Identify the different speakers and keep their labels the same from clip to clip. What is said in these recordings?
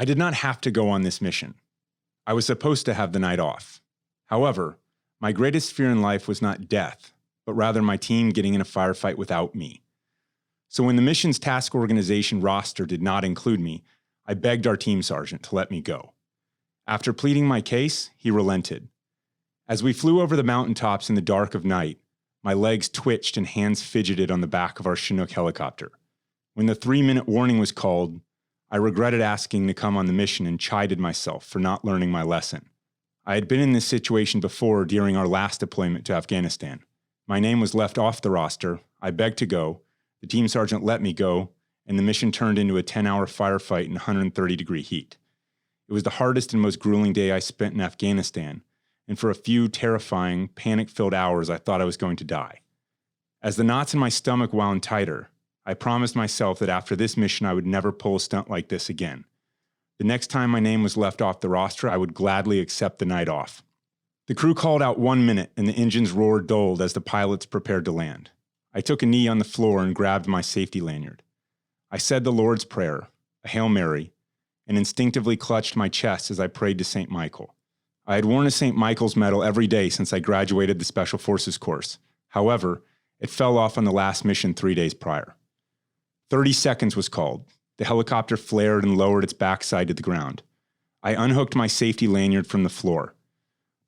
Speaker 1: I did not have to go on this mission. I was supposed to have the night off. However, my greatest fear in life was not death, but rather my team getting in a firefight without me. So when the mission's task organization roster did not include me, I begged our team sergeant to let me go. After pleading my case, he relented. As we flew over the mountaintops in the dark of night, my legs twitched and hands fidgeted on the back of our Chinook helicopter. When the 3-minute warning was called, I regretted asking to come on the mission and chided myself for not learning my lesson. I had been in this situation before during our last deployment to Afghanistan. My name was left off the roster, I begged to go, the team sergeant let me go, and the mission turned into a 10-hour firefight in 130-degree heat. It was the hardest and most grueling day I spent in Afghanistan, and for a few terrifying, panic-filled hours I thought I was going to die. As the knots in my stomach wound tighter, I promised myself that after this mission I would never pull a stunt like this again. The next time my name was left off the roster, I would gladly accept the night off. The crew called out 1 minute and the engines roared dulled as the pilots prepared to land. I took a knee on the floor and grabbed my safety lanyard. I said the Lord's Prayer, a Hail Mary, and instinctively clutched my chest as I prayed to St. Michael. I had worn a St. Michael's medal every day since I graduated the Special Forces course. However, it fell off on the last mission 3 days prior. 30 seconds was called. The helicopter flared and lowered its backside to the ground. I unhooked my safety lanyard from the floor.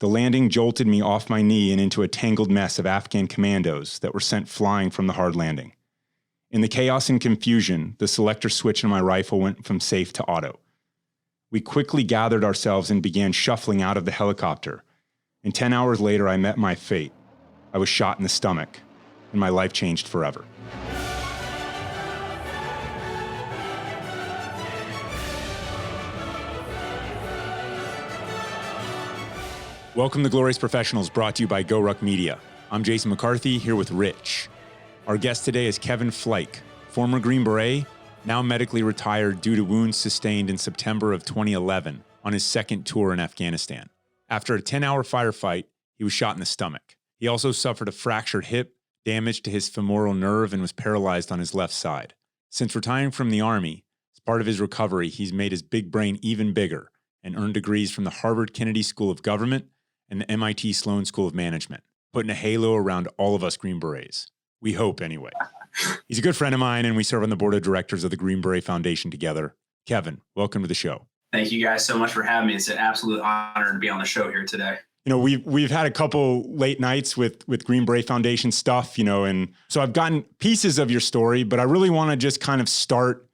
Speaker 1: The landing jolted me off my knee and into a tangled mess of Afghan commandos that were sent flying from the hard landing. In the chaos and confusion, the selector switch on my rifle went from safe to auto. We quickly gathered ourselves and began shuffling out of the helicopter. And 10 hours later, I met my fate. I was shot in the stomach, and my life changed forever. Welcome to Glorious Professionals, brought to you by Go Ruck Media. I'm Jason McCarthy, here with Rich. Our guest today is Kevin Flike, former Green Beret, now medically retired due to wounds sustained in September of 2011 on his second tour in Afghanistan. After a 10-hour firefight, he was shot in the stomach. He also suffered a fractured hip, damage to his femoral nerve, and was paralyzed on his left side. Since retiring from the Army, as part of his recovery, he's made his big brain even bigger and earned degrees from the Harvard Kennedy School of Government and the MIT Sloan School of Management, putting a halo around all of us Green Berets. We hope, anyway. He's a good friend of mine, and we serve on the board of directors of the Green Beret Foundation together. Kevin, welcome to the show.
Speaker 2: Thank you guys so much for having me. It's an absolute honor to be on the show here today.
Speaker 1: You know, we've had a couple late nights with Green Beret Foundation stuff, and so I've gotten pieces of your story, but I really want to just kind of start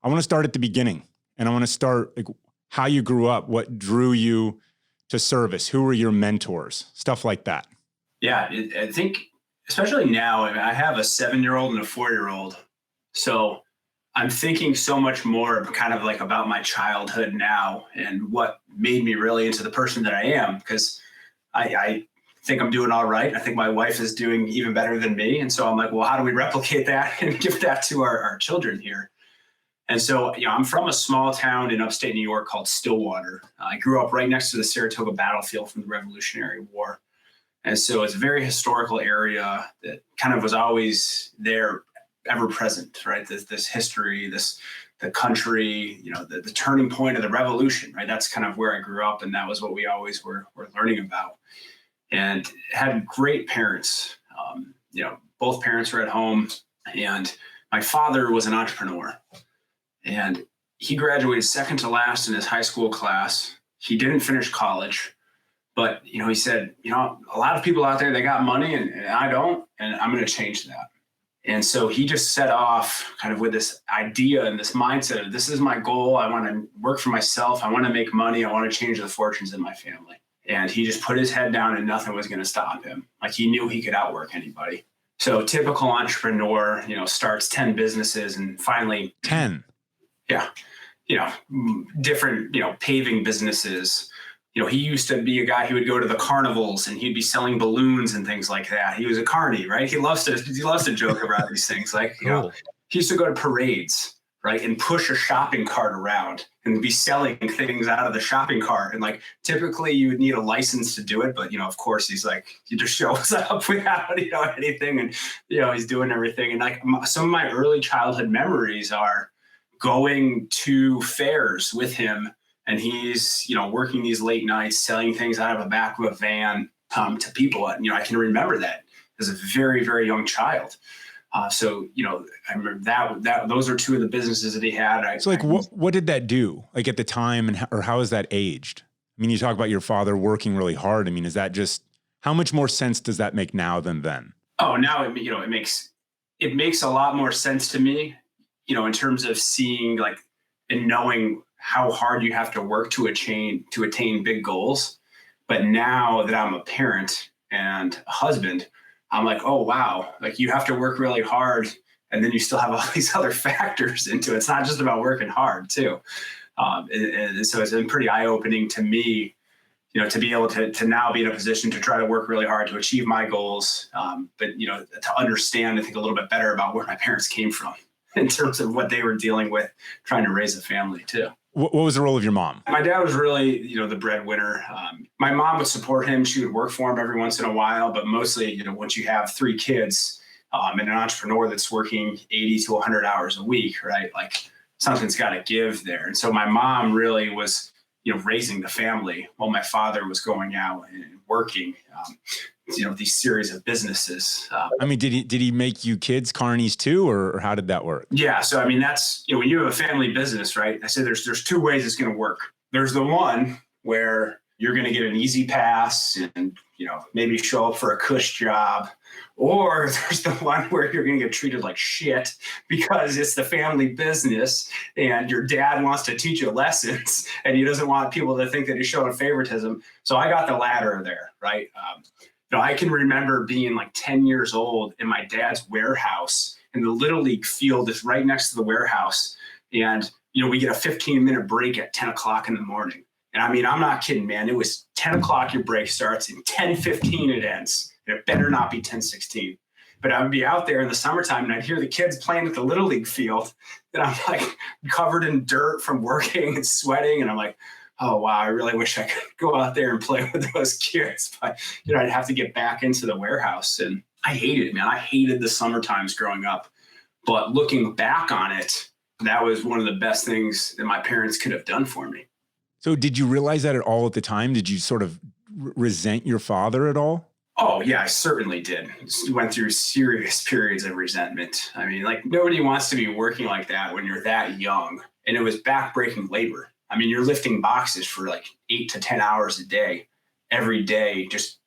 Speaker 1: at the beginning, and I want to start like how you grew up, what drew you to service, who were your mentors, stuff like that.
Speaker 2: Yeah, I think especially now, I have a 7-year-old and a 4-year-old. So I'm thinking so much more kind of like about my childhood now and what made me really into the person that I am, because I think I'm doing all right. I think my wife is doing even better than me. And so I'm like, well, how do we replicate that and give that to our children here? And so, I'm from a small town in upstate New York called Stillwater. I grew up right next to the Saratoga battlefield from the Revolutionary War. And so it's a very historical area that kind of was always there, ever present, right? This history, the country, the turning point of the revolution, right? That's kind of where I grew up. And that was what we always were learning about. And had great parents. Both parents were at home. And my father was an entrepreneur. And he graduated second to last in his high school class. He didn't finish college, but, he said, a lot of people out there, they got money and I don't, and I'm going to change that. And so he just set off kind of with this idea and this mindset of this is my goal. I want to work for myself. I want to make money. I want to change the fortunes in my family. And he just put his head down and nothing was going to stop him. Like he knew he could outwork anybody. So typical entrepreneur, starts 10 businesses and finally
Speaker 1: 10.
Speaker 2: Yeah. Different, paving businesses. He used to be a guy who would go to the carnivals and he'd be selling balloons and things like that. He was a carny, right? He loves to joke about these things. Like,
Speaker 1: cool.
Speaker 2: He used to go to parades, right? And push a shopping cart around and be selling things out of the shopping cart. And like, typically you would need a license to do it. But, of course he's like, he just shows up without, anything. And, he's doing everything. And like some of my early childhood memories are going to fairs with him, and he's, working these late nights, selling things out of the back of a van to people. And, I can remember that as a very, very young child. So, I remember that those are two of the businesses that he had.
Speaker 1: So what did that do like at the time, and how has that aged? I mean, you talk about your father working really hard. I mean, is that just, how much more sense does that make now than then?
Speaker 2: Oh, now it makes a lot more sense to me, in terms of seeing and knowing how hard you have to work to attain big goals. But now that I'm a parent and a husband, I'm like, oh, wow, you have to work really hard. And then you still have all these other factors into it. It's not just about working hard too. And so it's been pretty eye-opening to me, to be able to now be in a position to try to work really hard to achieve my goals. But, to understand, I think, a little bit better about where my parents came from in terms of what they were dealing with, trying to raise a family too.
Speaker 1: What was the role of your mom?
Speaker 2: My dad was really, the breadwinner. My mom would support him. She would work for him every once in a while, but mostly, once you have 3 kids and an entrepreneur that's working 80 to 100 hours a week, right? Something's got to give there. And so my mom really was, raising the family while my father was going out and working, these series of businesses.
Speaker 1: I mean, did he make you kids carnies too, or how did that work?
Speaker 2: Yeah. So, I mean, that's, when you have a family business, right? I said there's 2 ways it's going to work. There's the one where you're going to get an easy pass and, maybe show up for a cush job. Or there's the one where you're going to get treated like shit because it's the family business and your dad wants to teach you lessons and he doesn't want people to think that he's showing favoritism. So I got the latter there, right? I can remember being 10 years old in my dad's warehouse, and the Little League field is right next to the warehouse. And, we get a 15-minute break at 10 o'clock in the morning. And I mean, I'm not kidding, man. It was 10 o'clock your break starts and 10:15 it ends. And it better not be 10:16. But I would be out there in the summertime and I'd hear the kids playing at the Little League field. And I'm covered in dirt from working and sweating. And I'm like, oh, wow, I really wish I could go out there and play with those kids. But, I'd have to get back into the warehouse. And I hated it, man. I hated the summer times growing up. But looking back on it, that was one of the best things that my parents could have done for me.
Speaker 1: So did you realize that at all at the time? Did you sort of resent your father at all?
Speaker 2: Oh, yeah, I certainly did. Went through serious periods of resentment. I mean, nobody wants to be working like that when you're that young. And it was backbreaking labor. I mean, you're lifting boxes for 8 to 10 hours a day, every day, just,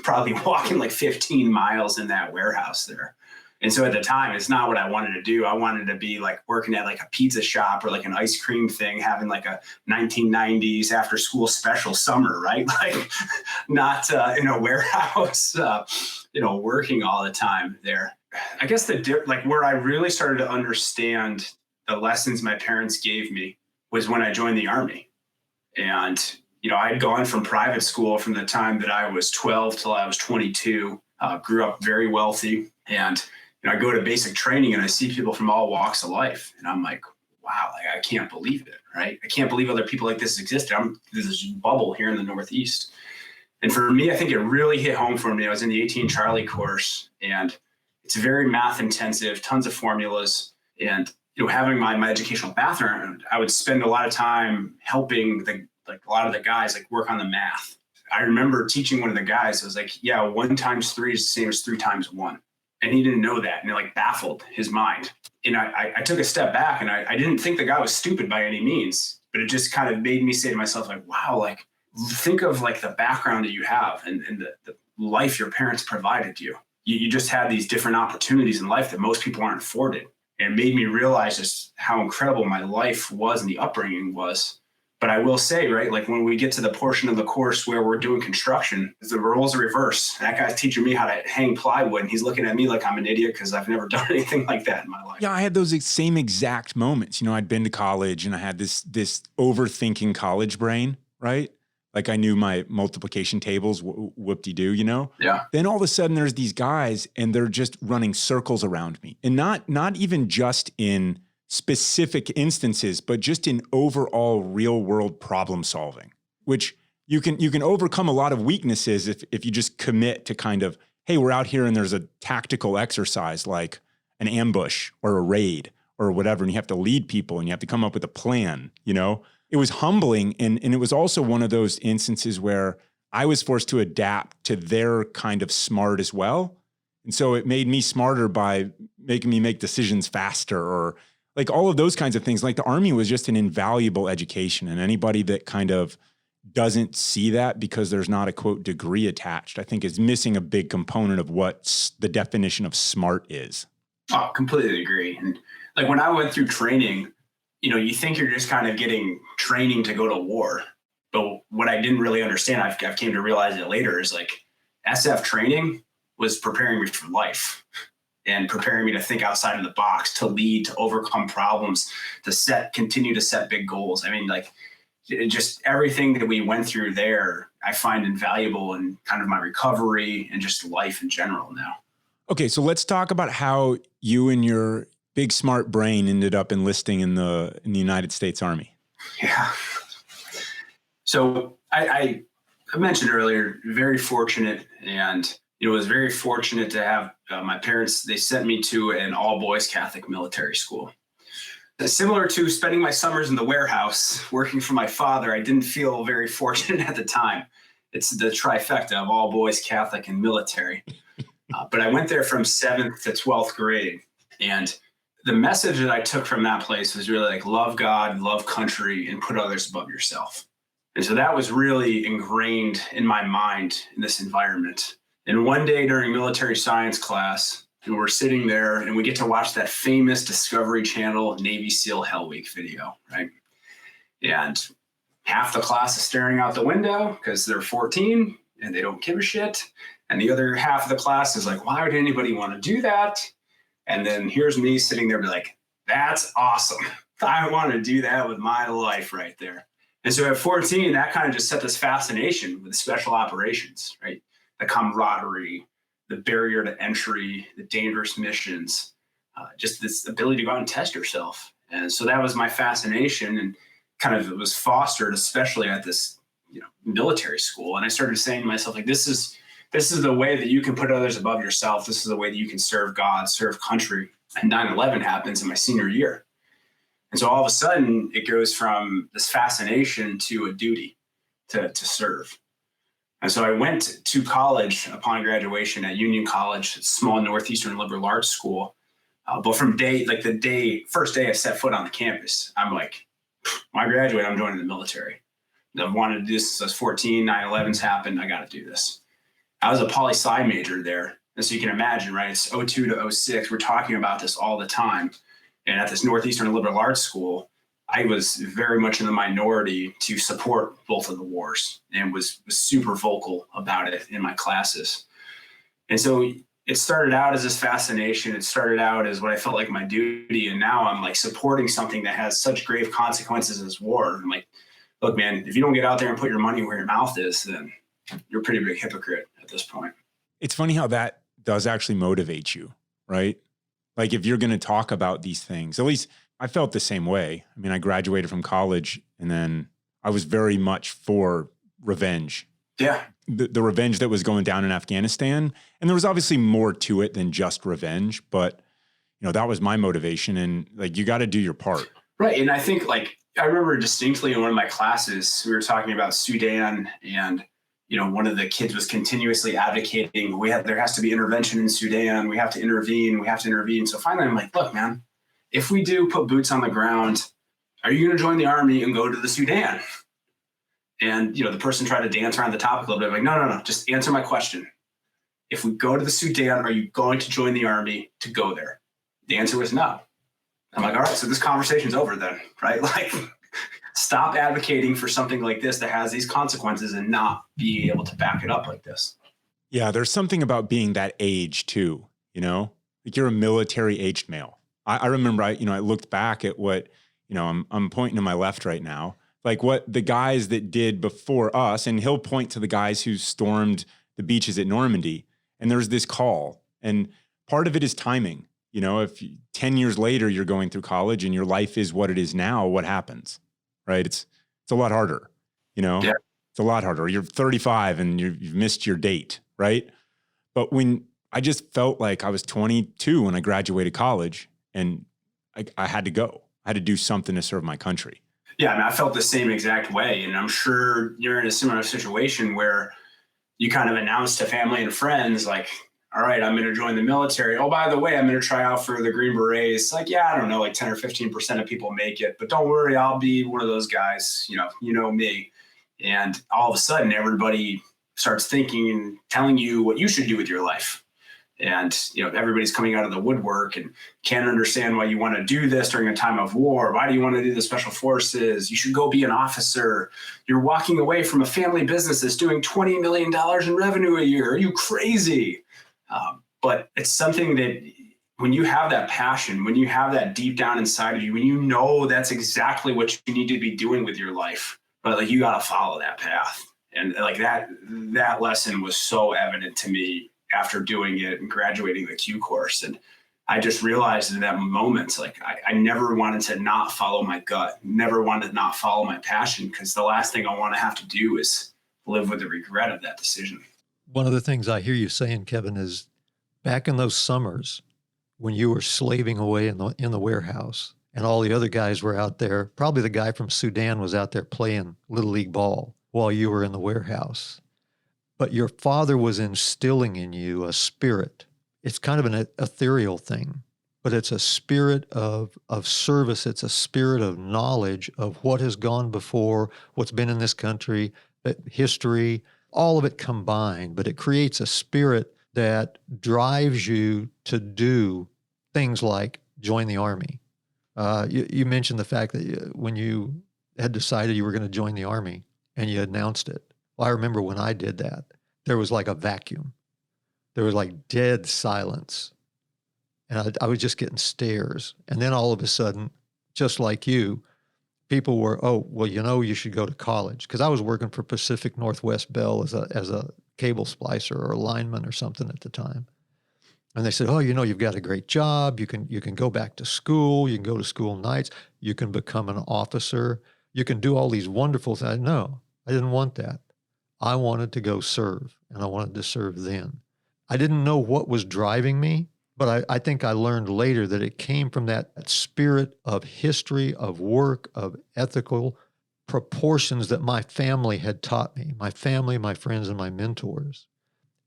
Speaker 2: probably walking 15 miles in that warehouse there. And so at the time, it's not what I wanted to do. I wanted to be working at a pizza shop or an ice cream thing, having a 1990s after school special summer, right? Not in a warehouse, working all the time there. I guess where I really started to understand the lessons my parents gave me was when I joined the Army. And, I'd gone from private school from the time that I was 12 till I was 22, grew up very wealthy. And I go to basic training and I see people from all walks of life. And I'm like, wow, I can't believe it, right? I can't believe other people like this existed. There's this bubble here in the Northeast. And for me, I think it really hit home for me. I was in the 18 Charlie course, and it's very math intensive, tons of formulas. And, having my educational background, I would spend a lot of time helping a lot of the guys work on the math. I remember teaching one of the guys, I was like, yeah, 1 times 3 is the same as 3 times 1. And he didn't know that. And it baffled his mind. And I took a step back, and I didn't think the guy was stupid by any means, but it just kind of made me say to myself, wow, think of the background that you have and the life your parents provided you. You just had these different opportunities in life that most people aren't afforded. And it made me realize just how incredible my life was and the upbringing was. But I will say, right, when we get to the portion of the course where we're doing construction, the roles are reversed. That guy's teaching me how to hang plywood, and he's looking at me like I'm an idiot because I've never done anything like that in my life.
Speaker 1: Yeah, I had those same exact moments. I'd been to college and I had this overthinking college brain, right? I knew my multiplication tables, whoop-de-doo,
Speaker 2: Yeah.
Speaker 1: Then all of a sudden there's these guys and they're just running circles around me. And not even just in specific instances, but just in overall real world problem solving, which you can overcome a lot of weaknesses if you just commit to kind of, hey, we're out here and there's a tactical exercise like an ambush or a raid or whatever, and you have to lead people and you have to come up with a plan, you know? It was humbling. And it was also one of those instances where I was forced to adapt to their kind of smart as well. And so it made me smarter by making me make decisions faster, or like all of those kinds of things. Like the Army was just an invaluable education. And anybody that kind of doesn't see that because there's not a quote degree attached, I think is missing a big component of what the definition of smart is.
Speaker 2: Oh, completely agree. And like when I went through training, you think you're just kind of getting training to go to war. But what I didn't really understand, I've came to realize it later, is like SF training was preparing me for life and preparing me to think outside of the box, to lead, to overcome problems, to continue to set big goals. I mean, like just everything that we went through there, I find invaluable in kind of my recovery and just life in general now.
Speaker 1: Okay, so let's talk about how you and your big smart brain ended up enlisting in the United States Army.
Speaker 2: Yeah. So I mentioned earlier, very fortunate, and was very fortunate to have my parents. They sent me to an all-boys Catholic military school. Similar to spending my summers in the warehouse working for my father, I didn't feel very fortunate at the time. It's the trifecta of all boys Catholic and military. But I went there from 7th to 12th grade. And the message that I took from that place was really like, love God, love country, and put others above yourself. And so that was really ingrained in my mind in this environment. And one day during military science class, and we're sitting there and we get to watch that famous Discovery Channel Navy SEAL Hell Week video, right? And half the class is staring out the window because they're 14 and they don't give a shit. And the other half of the class is like, why would anybody want to do that? And then here's me sitting there be like, that's awesome. I want to do that with my life right there. And so at 14, that kind of just set this fascination with special operations, right? The camaraderie, the barrier to entry, the dangerous missions, just this ability to go out and test yourself. And so that was my fascination, and kind of it was fostered, especially at this, military school. And I started saying to myself, like, this is the way that you can put others above yourself. This is the way that you can serve God, serve country. And 9/11 happens in my senior year. And so all of a sudden it goes from this fascination to a duty to serve. And so I went to college upon graduation at Union College, a small Northeastern liberal arts school. But from first day I set foot on the campus, I'm like, when I graduate, I'm joining the military. I've wanted to do this since I was 14, 9/11's happened, I got to do this. I was a poli-sci major there. And so you can imagine, right, it's 02 to 06, we're talking about this all the time. And at this Northeastern liberal arts school, I was very much in the minority to support both of the wars, and was super vocal about it in my classes. And so it started out as this fascination. It started out as what I felt like my duty. And now I'm like supporting something that has such grave consequences as war. I'm like, look, man, if you don't get out there and put your money where your mouth is, then you're a pretty big hypocrite at this point.
Speaker 1: It's funny how that does actually motivate you, right? Like if you're going to talk about these things, at least I felt the same way. I mean, I graduated from college and then I was very much for revenge.
Speaker 2: Yeah.
Speaker 1: The revenge that was going down in Afghanistan. And there was obviously more to it than just revenge, but that was my motivation. And like, you got to do your part.
Speaker 2: Right. And I think I remember distinctly in one of my classes, we were talking about Sudan, and one of the kids was continuously advocating, there has to be intervention in Sudan. We have to intervene. So finally I'm like, look, man, if we do put boots on the ground, are you going to join the army and go to the Sudan? And, the person tried to dance around the topic a little bit. I'm like, no, just answer my question. If we go to the Sudan, are you going to join the army to go there? The answer was no. I'm like, all right, so this conversation's over then, right? Like, stop advocating for something like this that has these consequences and not be able to back it up like this.
Speaker 1: Yeah, there's something about being that age too, like you're a military aged male. I remember, I looked back at what, I'm pointing to my left right now, like what the guys that did before us, and he'll point to the guys who stormed the beaches at Normandy, and there's this call, and part of it is timing. If 10 years later you're going through college and your life is what it is now, what happens? Right? It's a lot harder,
Speaker 2: Yeah.
Speaker 1: It's a lot harder. You're 35 and you've missed your date, right? But when I just felt like I was 22 when I graduated college, and I had to go. I had to do something to serve my country.
Speaker 2: Yeah, I mean, I felt the same exact way. And I'm sure you're in a similar situation where you kind of announce to family and friends, like, all right, I'm going to join the military. Oh, by the way, I'm going to try out for the Green Berets. Like, yeah, I don't know, like 10 or 15% of people make it, but don't worry, I'll be one of those guys. You know me. And all of a sudden, everybody starts thinking and telling you what you should do with your life. And, everybody's coming out of the woodwork and can't understand why you want to do this during a time of war. Why do you want to do the special forces? You should go be an officer. You're walking away from a family business that's doing $20 million in revenue a year. Are you crazy? But it's something that when you have that passion, when you have that deep down inside of you, when you know that's exactly what you need to be doing with your life, but like you got to follow that path. And like that lesson was so evident to me after doing it and graduating the Q course. And I just realized in that moment, like I never wanted to not follow my gut, never wanted to not follow my passion, because the last thing I want to have to do is live with the regret of that decision.
Speaker 3: One of the things I hear you saying, Kevin, is back in those summers when you were slaving away in the warehouse and all the other guys were out there, probably the guy from Sudan was out there playing Little League ball while you were in the warehouse. But your father was instilling in you a spirit. It's kind of an ethereal thing, but it's a spirit of service. It's a spirit of knowledge of what has gone before, what's been in this country, history, all of it combined. But it creates a spirit that drives you to do things like join the Army. You mentioned the fact that when you had decided you were going to join the Army and you announced it. Well, I remember when I did that, there was like a vacuum. There was like dead silence. And I was just getting stares. And then all of a sudden, just like you, people were, oh, well, you should go to college. Because I was working for Pacific Northwest Bell as a cable splicer or a lineman or something at the time. And they said, oh, you've got a great job. You can go back to school. You can go to school nights. You can become an officer. You can do all these wonderful things. No, I didn't want that. I wanted to go serve, and I wanted to serve then. I didn't know what was driving me, but I think I learned later that it came from that spirit of history, of work, of ethical proportions that my family had taught me, my family, my friends, and my mentors.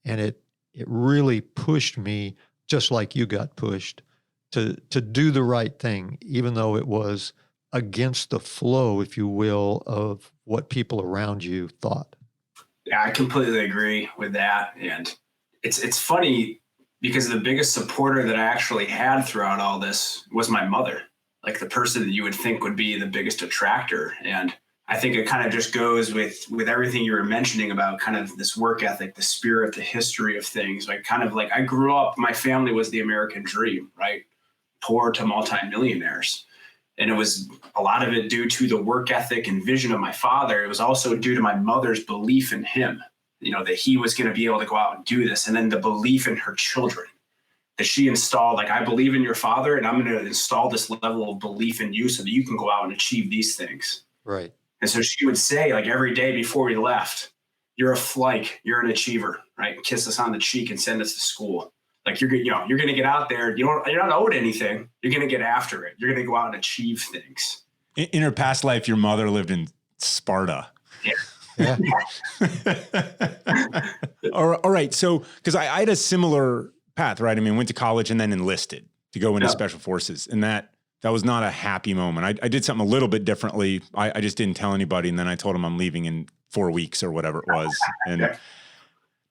Speaker 3: And it really pushed me, just like you got pushed, to do the right thing, even though it was against the flow, if you will, of what people around you thought.
Speaker 2: Yeah, I completely agree with that. And it's funny because the biggest supporter that I actually had throughout all this was my mother, like the person that you would think would be the biggest attractor. And I think it kind of just goes with everything you were mentioning about kind of this work ethic, the spirit, the history of things. Like kind of like I grew up, my family was the American dream, right? Poor to multimillionaires. And it was a lot of it due to the work ethic and vision of my father. It was also due to my mother's belief in him, that he was going to be able to go out and do this. And then the belief in her children that she installed, like, I believe in your father, and I'm going to install this level of belief in you so that you can go out and achieve these things.
Speaker 3: Right.
Speaker 2: And so she would say, like, every day before we left, you're a Flike, you're an achiever, right? Kiss us on the cheek and send us to school. Like you're going to get out there. You're not owed anything. You're going to get after it. You're going to go out and achieve things.
Speaker 1: In her past life, your mother lived in Sparta.
Speaker 2: Yeah.
Speaker 1: All right. So, because I had a similar path, right? I mean, went to college and then enlisted to go into special forces. And that was not a happy moment. I did something a little bit differently. I just didn't tell anybody. And then I told them I'm leaving in 4 weeks or whatever it was. And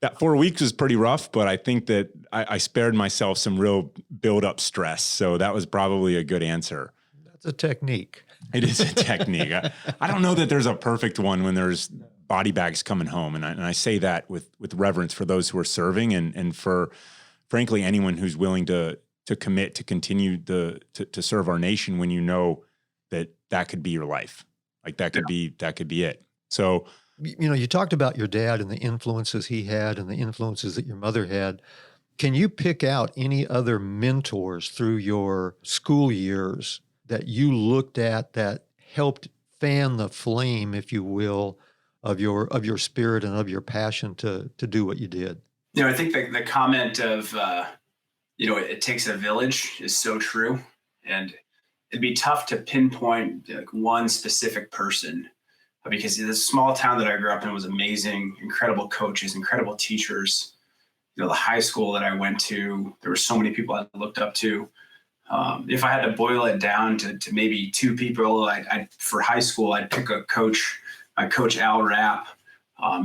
Speaker 1: that 4 weeks was pretty rough, but I think that I spared myself some real build-up stress. So that was probably a good answer.
Speaker 3: That's a technique.
Speaker 1: It is a technique. I don't know that there's a perfect one when there's body bags coming home. And I say that with reverence for those who are serving and for, frankly, anyone who's willing to commit to continue to serve our nation when you know that could be your life. Like that could be it. So,
Speaker 3: you talked about your dad and the influences he had and the influences that your mother had. Can you pick out any other mentors through your school years that you looked at that helped fan the flame, if you will, of your spirit and of your passion to do what you did?
Speaker 2: I think the comment of, it takes a village is so true. And it'd be tough to pinpoint like one specific person, because the small town that I grew up in was amazing, incredible coaches, incredible teachers. The high school that I went to, there were so many people I looked up to. If I had to boil it down to maybe two people, for high school, I'd pick a coach, my coach Al Rapp.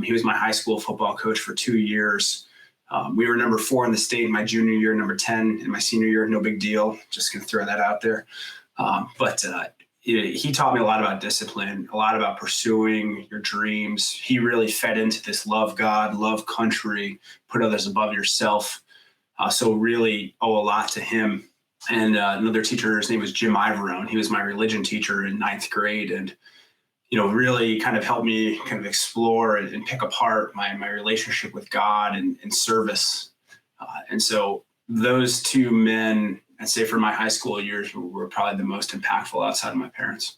Speaker 2: He was my high school football coach for 2 years. We were number 4 in the state in my junior year, number 10 in my senior year. No big deal. Just going to throw that out there. But he taught me a lot about discipline, a lot about pursuing your dreams. He really fed into this love God, love country, put others above yourself. So really owe a lot to him. And another teacher, his name was Jim Ivorone. He was my religion teacher in 9th grade. And really kind of helped me kind of explore and pick apart my relationship with God and service. And so those two men, I'd say for my high school years, were probably the most impactful outside of my parents.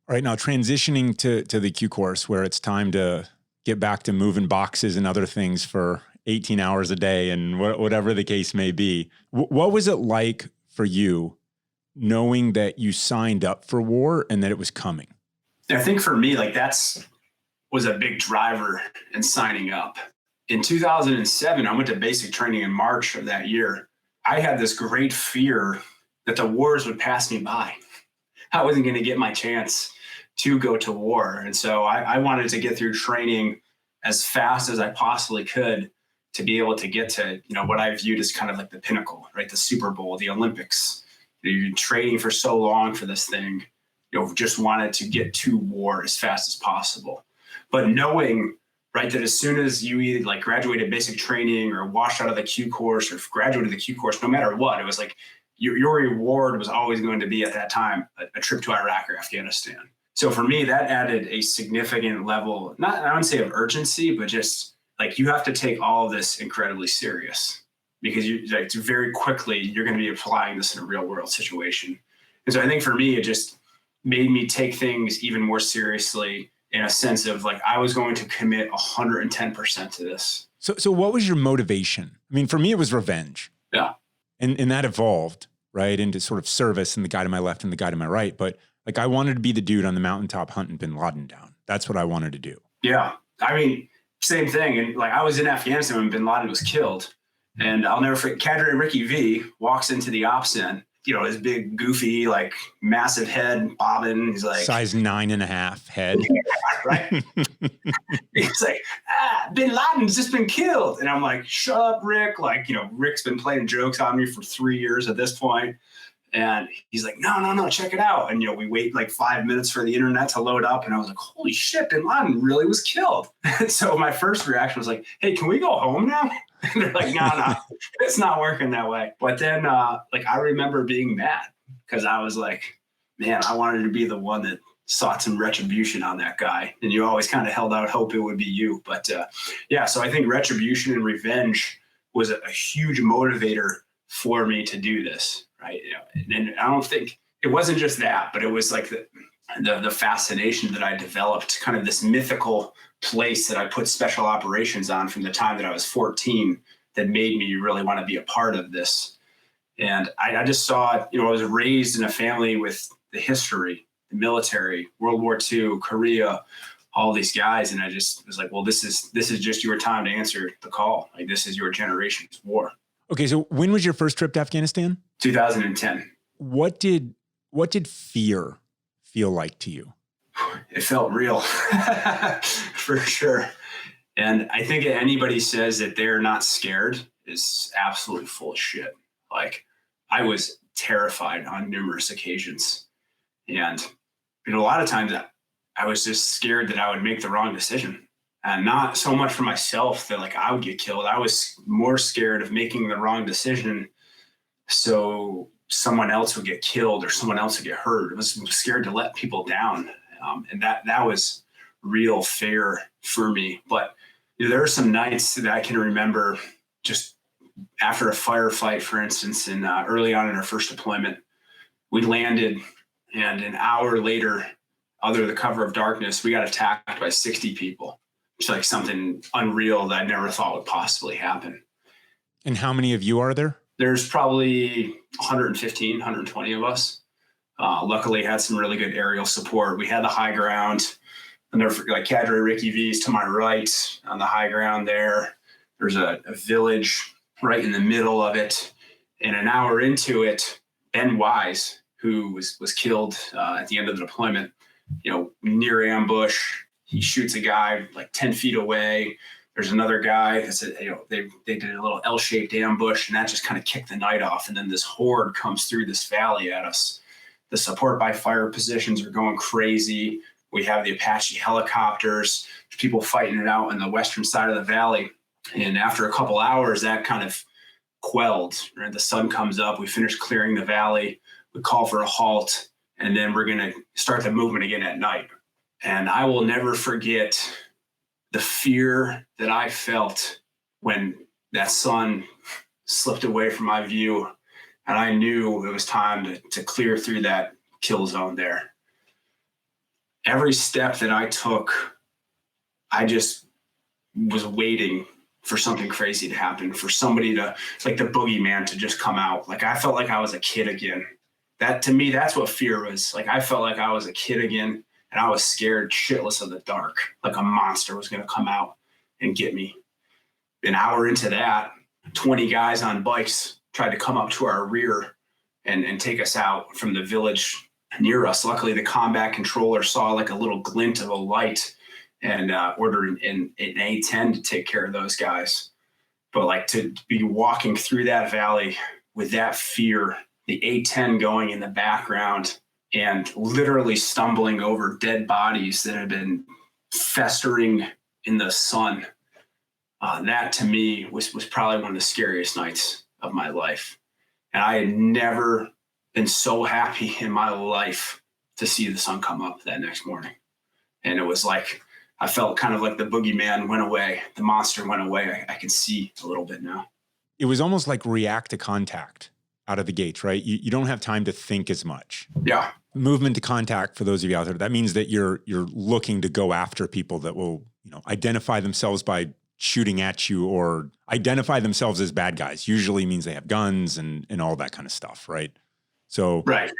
Speaker 1: All right, now transitioning to the Q course, where it's time to get back to moving boxes and other things for 18 hours a day and whatever the case may be. What was it like for you knowing that you signed up for war and that it was coming?
Speaker 2: I think for me, was a big driver in signing up. In 2007, I went to basic training in March of that year. I had this great fear that the wars would pass me by. I wasn't going to get my chance to go to war. And so I wanted to get through training as fast as I possibly could to be able to get to, what I viewed as kind of like the pinnacle, right? The Super Bowl, the Olympics. You're training for so long for this thing. Just wanted to get to war as fast as possible. But knowing, right, that as soon as you either graduated basic training or washed out of the Q course or graduated the Q course, no matter what, it was like your reward was always going to be at that time a trip to Iraq or Afghanistan. So for me, that added a significant level, I wouldn't say of urgency, but just you have to take all of this incredibly serious, because very quickly you're going to be applying this in a real world situation. And so I think for me, it just made me take things even more seriously, in a sense of I was going to commit 110% to this.
Speaker 1: So what was your motivation? I mean, for me, it was revenge.
Speaker 2: Yeah.
Speaker 1: And that evolved, right, into sort of service and the guy to my left and the guy to my right. But I wanted to be the dude on the mountaintop hunting bin Laden down. That's what I wanted to do.
Speaker 2: Yeah. I mean, same thing. And I was in Afghanistan when bin Laden was killed. And I'll never forget, Cadre Ricky V walks into the ops in. His big, goofy, massive head bobbing. He's like
Speaker 1: size 9.5 head.
Speaker 2: Right. He's like, bin Laden's just been killed. And I'm like, shut up, Rick. Rick's been playing jokes on me for 3 years at this point. And he's like, no, check it out. And, we wait 5 minutes for the internet to load up. And I was like, holy shit, bin Laden really was killed. And so my first reaction was like, hey, can we go home now? And they're like, no, it's not working that way. But then, I remember being mad, because I was like, man, I wanted to be the one that sought some retribution on that guy. And you always kind of held out hope it would be you. But so I think retribution and revenge was a huge motivator for me to do this. Right. And I don't think it wasn't just that, but it was the fascination that I developed, kind of this mythical place that I put special operations on from the time that I was 14, that made me really want to be a part of this. And I just saw, I was raised in a family with the history, the military, World War II, Korea, all these guys. And I just was like, well, this is just your time to answer the call. This is your generation's war.
Speaker 1: Okay. So when was your first trip to Afghanistan?
Speaker 2: 2010.
Speaker 1: What did fear feel like to you?
Speaker 2: It felt real, for sure. And I think anybody says that they're not scared is absolutely full of shit. I was terrified on numerous occasions. And a lot of times I was just scared that I would make the wrong decision. And not so much for myself that I would get killed. I was more scared of making the wrong decision so someone else would get killed or someone else would get hurt. I was scared to let people down. And that was real fear for me. But there are some nights that I can remember, just after a firefight, for instance, and early on in our first deployment, we landed, and an hour later, under the cover of darkness, we got attacked by 60 people. It's something unreal that I never thought would possibly happen.
Speaker 1: And how many of you are there?
Speaker 2: There's probably 115, 120 of us. Luckily, had some really good aerial support. We had the high ground. And there, like Cadre Ricky V's to my right on the high ground there. There's a village right in the middle of it. And an hour into it, Ben Wise, who was killed at the end of the deployment, near ambush. He shoots a guy like 10 feet away. There's another guy that's they did a little L-shaped ambush, and that just kind of kicked the night off. And then this horde comes through this valley at us. The support by fire positions are going crazy. We have the Apache helicopters. There's people fighting it out on the western side of the valley. And after a couple hours, that kind of quelled. Right? The sun comes up. We finish clearing the valley. We call for a halt, and then we're going to start the movement again at night. And I will never forget the fear that I felt when that sun slipped away from my view, and I knew it was time to clear through that kill zone there. Every step that I took, I just was waiting for something crazy to happen, for somebody to, like the boogeyman, to just come out. Like I felt like I was a kid again. That, to me, that's what fear was. Like I felt like I was a kid again, and I was scared shitless of the dark, like a monster was going to come out and get me. An hour into that, 20 guys on bikes tried to come up to our rear and take us out from the village near us. Luckily, the combat controller saw like a little glint of a light and ordered an A-10 to take care of those guys. But like to be walking through that valley with that fear, the A-10 going in the background, and literally stumbling over dead bodies that had been festering in the sun, that to me was probably one of the scariest nights of my life. And I had never been so happy in my life to see the sun come up that next morning. And it was like, I felt kind of like the boogeyman went away. The monster went away. I can see a little bit now.
Speaker 1: It was almost like react to contact out of the gates, right? You don't have time to think as much.
Speaker 2: Yeah.
Speaker 1: Movement to contact, for those of you out there, that means that you're looking to go after people that will, identify themselves by shooting at you or identify themselves as bad guys. Usually means they have guns and all that kind of stuff, right? So,
Speaker 2: right.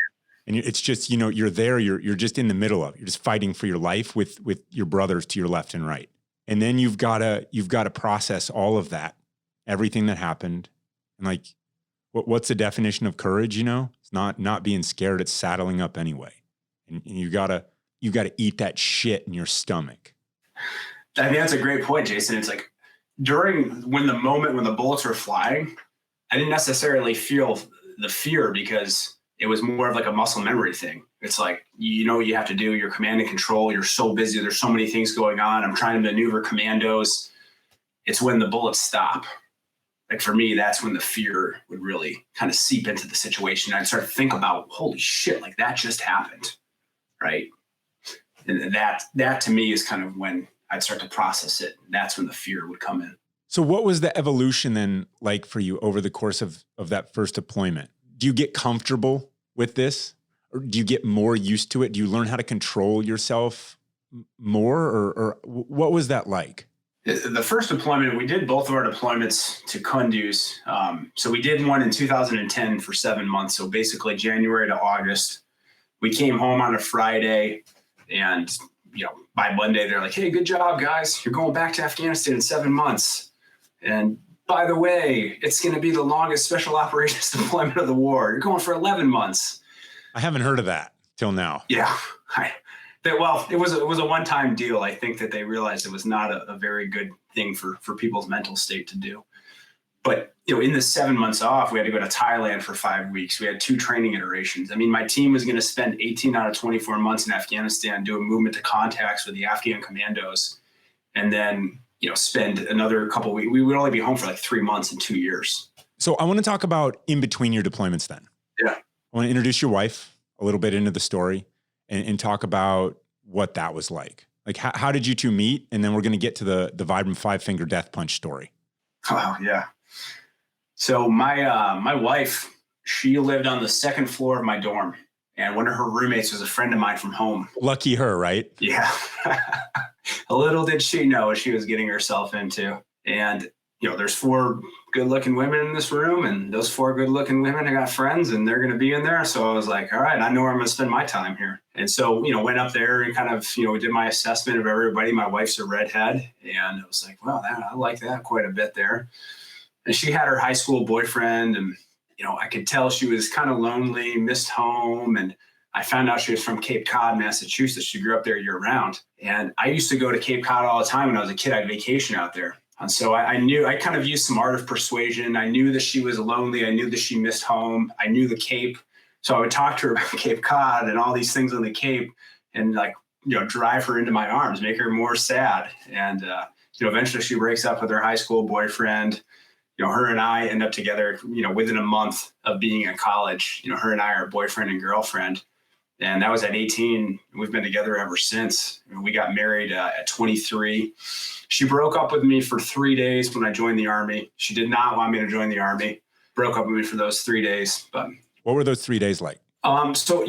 Speaker 1: And it's just, you're there, you're just in the middle of it. You're just fighting for your life with your brothers to your left and right. And then you've got to process all of that, everything that happened. And like, what's the definition of courage? It's not being scared. It's saddling up anyway. And you gotta eat that shit in your stomach.
Speaker 2: I think that's a great point, Jason. It's like when the bullets were flying, I didn't necessarily feel the fear because it was more of like a muscle memory thing. It's like, what you have to do. You're command and control. You're so busy. There's so many things going on. I'm trying to maneuver commandos. It's when the bullets stop. Like for me, that's when the fear would really kind of seep into the situation. I'd start to think about, holy shit, like that just happened, right? And that to me is kind of when I'd start to process it. That's when the fear would come in.
Speaker 1: So what was the evolution then like for you over the course of that first deployment? Do you get comfortable with this? Or do you get more used to it? Do you learn how to control yourself more? Or what was that like?
Speaker 2: The first deployment, we did both of our deployments to Kunduz. So we did one in 2010 for 7 months. So basically January to August. We came home on a Friday, and by Monday they're like, hey, good job, guys. You're going back to Afghanistan in 7 months. And by the way, it's going to be the longest special operations deployment of the war. You're going for 11 months.
Speaker 1: I haven't heard of that till now.
Speaker 2: Yeah. It was a one-time deal. I think that they realized it was not a very good thing for people's mental state to do. But in the 7 months off, we had to go to Thailand for 5 weeks. We had 2 training iterations. I mean, my team was going to spend 18 out of 24 months in Afghanistan doing movement to contacts with the Afghan commandos, and then spend another couple of weeks. We would only be home for like 3 months in 2 years.
Speaker 1: So I want to talk about in between your deployments then.
Speaker 2: Yeah.
Speaker 1: I want to introduce your wife a little bit into the story and talk about what that was like. Like, how did you two meet? And then we're going to get to the Vibram 5-finger death punch story.
Speaker 2: Oh, yeah. So my wife, she lived on the second floor of my dorm, and one of her roommates was a friend of mine from home.
Speaker 1: Lucky her, right?
Speaker 2: Yeah. A little did she know what she was getting herself into. And, there's 4 good looking women in this room, and those 4 good looking women, I got friends and they're going to be in there. So I was like, all right, I know where I'm going to spend my time here. And so, went up there and kind of, did my assessment of everybody. My wife's a redhead, and it was like, well, I like that quite a bit there. And she had her high school boyfriend, and, I could tell she was kind of lonely, missed home. And I found out she was from Cape Cod, Massachusetts. She grew up there year round. And I used to go to Cape Cod all the time when I was a kid. I'd vacation out there. And so I knew, I kind of used some art of persuasion. I knew that she was lonely. I knew that she missed home. I knew the Cape. So I would talk to her about Cape Cod and all these things on the Cape, and drive her into my arms, make her more sad. And, eventually she breaks up with her high school boyfriend. Her and I end up together, within a month of being in college. Her and I are boyfriend and girlfriend. And that was at 18. We've been together ever since. We got married at 23. She broke up with me for 3 days when I joined the Army. She did not want me to join the Army. Broke up with me for those 3 days. But
Speaker 1: what were those 3 days like?
Speaker 2: So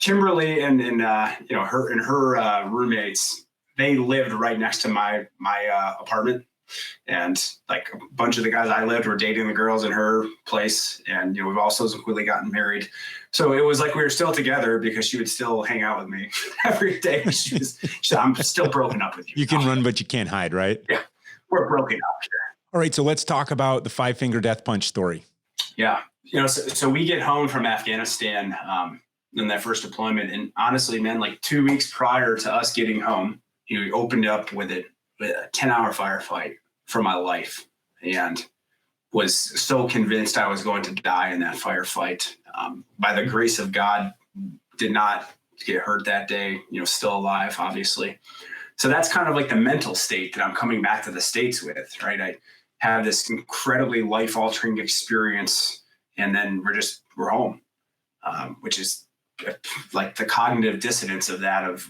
Speaker 2: Kimberlee and her roommates, they lived right next to my apartment. And like a bunch of the guys I lived were dating the girls in her place. And, we've also quickly gotten married. So it was like we were still together because she would still hang out with me every day. I'm still broken up with you.
Speaker 1: You can run, but you can't hide, right?
Speaker 2: Yeah, we're broken up here.
Speaker 1: All right. So let's talk about the 5-finger death punch story.
Speaker 2: Yeah. So we get home from Afghanistan in that first deployment. And honestly, man, like 2 weeks prior to us getting home, we opened up with a 10-hour firefight for my life, and was so convinced I was going to die in that firefight. By the grace of God, did not get hurt that day, still alive, obviously. So that's kind of like the mental state that I'm coming back to the States with, right? I have this incredibly life-altering experience, and then we're home, which is like the cognitive dissonance of that, of,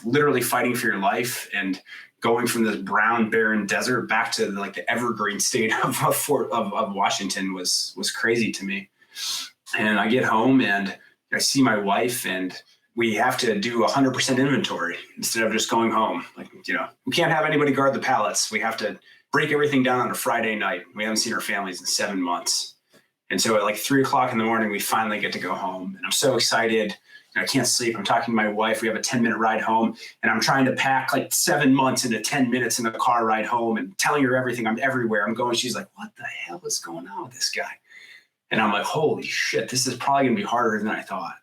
Speaker 2: literally fighting for your life and going from this brown, barren desert back to the evergreen state of Washington was crazy to me. And I get home and I see my wife, and we have to do 100% inventory instead of just going home. We can't have anybody guard the pallets. We have to break everything down on a Friday night. We haven't seen our families in 7 months. And so at 3 o'clock in the morning, we finally get to go home. And I'm so excited. I can't sleep. I'm talking to my wife. We have a 10-minute ride home, and I'm trying to pack 7 months into 10 minutes in the car ride home and telling her everything. I'm everywhere I'm going. She's like, what the hell is going on with this guy? And I'm like, holy shit, this is probably going to be harder than I thought.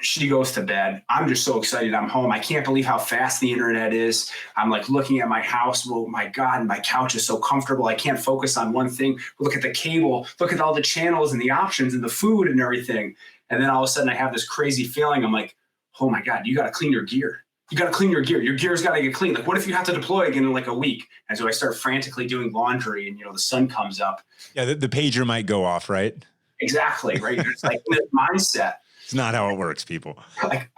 Speaker 2: She goes to bed. I'm just so excited I'm home. I can't believe how fast the internet is. I'm looking at my house. Well, my God, my couch is so comfortable. I can't focus on one thing. Look at the cable. Look at all the channels and the options and the food and everything. And then all of a sudden I have this crazy feeling. I'm like, oh my God, you got to clean your gear. You got to clean your gear. Your gear's got to get clean. What if you have to deploy again in a week? And so I start frantically doing laundry, and, the sun comes up.
Speaker 1: Yeah. The pager might go off, right?
Speaker 2: Exactly. Right. It's this mindset.
Speaker 1: It's not how it works, people.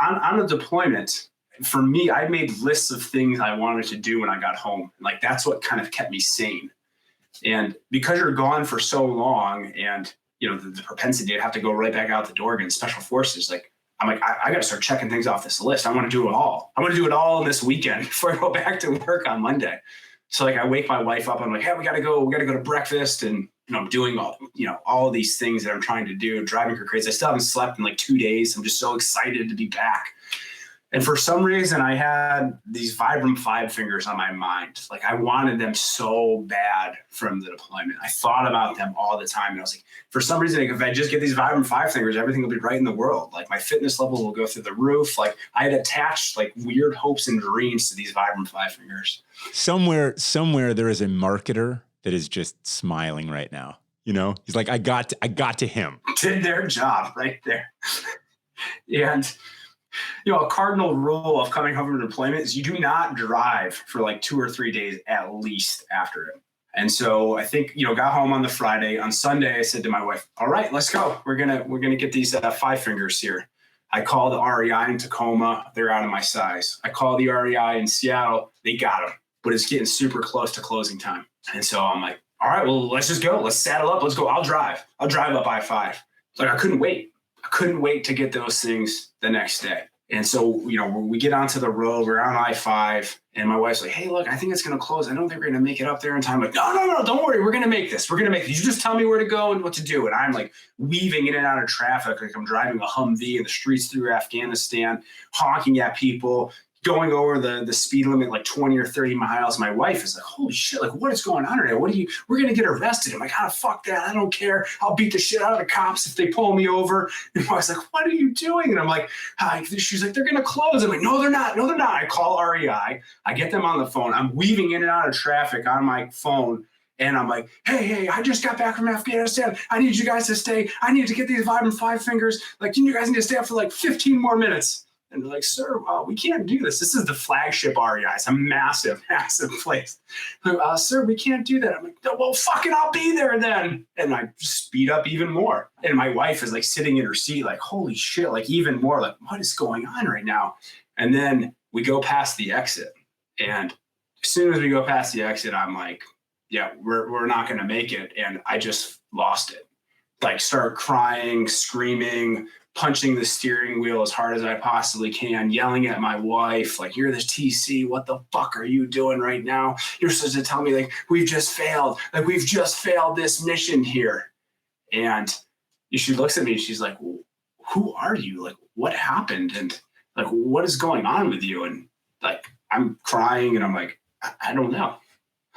Speaker 2: On a deployment, for me, I made lists of things I wanted to do when I got home. That's what kind of kept me sane. And because you're gone for so long, and the propensity to have to go right back out the door again, special forces, I'm like, I got to start checking things off this list. I want to do it all. I want to do it all in this weekend before I go back to work on Monday. So I wake my wife up. I'm like, hey, we got to go to breakfast. And, I'm doing all these things that I'm trying to do, driving her crazy. I still haven't slept in 2 days. I'm just so excited to be back. And for some reason, I had these Vibram 5 fingers on my mind. I wanted them so bad from the deployment. I thought about them all the time. And I was like, for some reason, if I just get these Vibram 5 fingers, everything will be right in the world. My fitness levels will go through the roof. I had attached weird hopes and dreams to these Vibram 5 fingers.
Speaker 1: Somewhere there is a marketer that is just smiling right now. He's like, I got to him.
Speaker 2: Did their job right there. And a cardinal rule of coming home from deployment is you do not drive for 2 or 3 days at least after it. And so I think, got home on the Friday. On Sunday, I said to my wife, all right, let's go. We're gonna get these 5 fingers here. I called the REI in Tacoma. They're out of my size. I called the REI in Seattle. They got them, but it's getting super close to closing time. And so I'm like, all right, well, let's just go. Let's saddle up. Let's go. I'll drive up I-5. I couldn't wait. I couldn't wait to get those things the next day. And so, we get onto the road, we're on I-5, and my wife's like, hey, look, I think it's going to close. I don't think we're going to make it up there in time. I'm like, no, don't worry. We're going to make this. We're going to make it. You just tell me where to go and what to do. And I'm like weaving in and out of traffic. Like I'm driving a Humvee in the streets through Afghanistan, honking at people, going over the speed limit, like 20 or 30 miles. My wife is like, holy shit, like what is going on right now? We're going to get arrested. I'm like, fuck that. I don't care. I'll beat the shit out of the cops if they pull me over. And my wife's like, what are you doing? And I'm like, she's like, they're going to close. I'm like, no, they're not. I call REI. I get them on the phone. I'm weaving in and out of traffic on my phone. And I'm like, hey, I just got back from Afghanistan. I need you guys to stay. I need to get these vitamin 5 fingers. Like, you guys need to stay up for like 15 more minutes. And they're like, sir, we can't do this. This is the flagship REI. It's a massive, massive place. Like, sir, we can't do that. I'm like, well, fucking I'll be there then. And I speed up even more. And my wife is like sitting in her seat like, holy shit, like even more like, what is going on right now? And then we go past the exit. And as soon as we go past the exit, I'm like, yeah, we're not going to make it. And I just lost it. Like start crying, screaming, punching the steering wheel as hard as I possibly can, yelling at my wife, like, you're the TC, what the fuck are you doing right now? You're supposed to tell me, like, we've just failed this mission here. And she looks at me and she's like, well, who are you? Like, what happened? And like, what is going on with you? And like, I'm crying and I'm like, I don't know.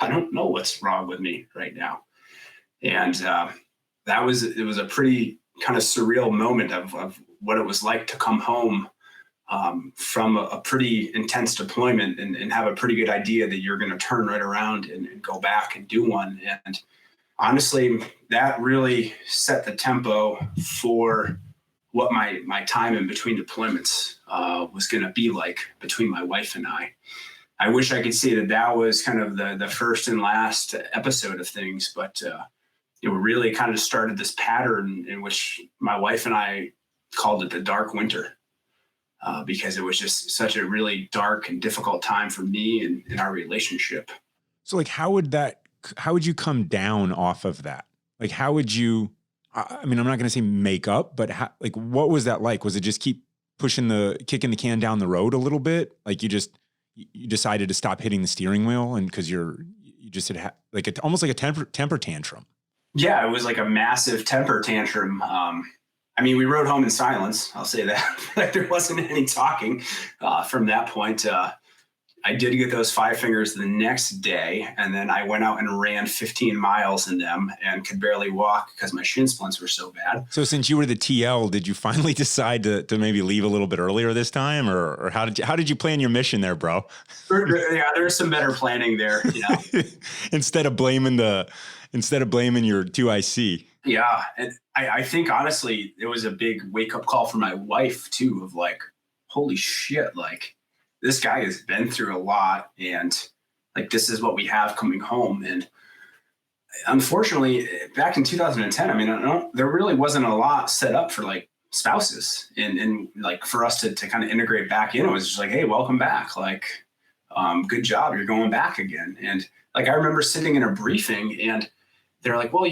Speaker 2: I don't know what's wrong with me right now. And it was a pretty kind of surreal moment of what it was like to come home from a pretty intense deployment and have a pretty good idea that you're going to turn right around and go back and do one. And honestly, that really set the tempo for what my time in between deployments was going to be like between my wife and I. I wish I could say that was kind of the first and last episode of things, but it really kind of started this pattern in which my wife and I called it the dark winter because it was just such a really dark and difficult time for me and in our relationship.
Speaker 1: So like, how would you come down off of that? Like, how would you, I mean, I'm not going to say make up, but what was that like? Was it just keep kicking the can down the road a little bit? Like you decided to stop hitting the steering wheel and cause you just had like almost like a temper tantrum.
Speaker 2: Yeah, it was like a massive temper tantrum. I mean, we rode home in silence. I'll say that. Like there wasn't any talking from that point. I did get those 5 fingers the next day, and then I went out and ran 15 miles in them and could barely walk because my shin splints were so bad.
Speaker 1: So since you were the TL, did you finally decide to maybe leave a little bit earlier this time, or how did you plan your mission there, bro?
Speaker 2: Yeah, there's some better planning there. Yeah.
Speaker 1: Instead of blaming your 2IC.
Speaker 2: Yeah. And I think honestly, it was a big wake up call for my wife too, of like, holy shit, like this guy has been through a lot and like, this is what we have coming home. And unfortunately back in 2010, I mean, there really wasn't a lot set up for like spouses and like for us to kind of integrate back in. It was just like, hey, welcome back. Like, good job. You're going back again. And like, I remember sitting in a briefing and they're like, well,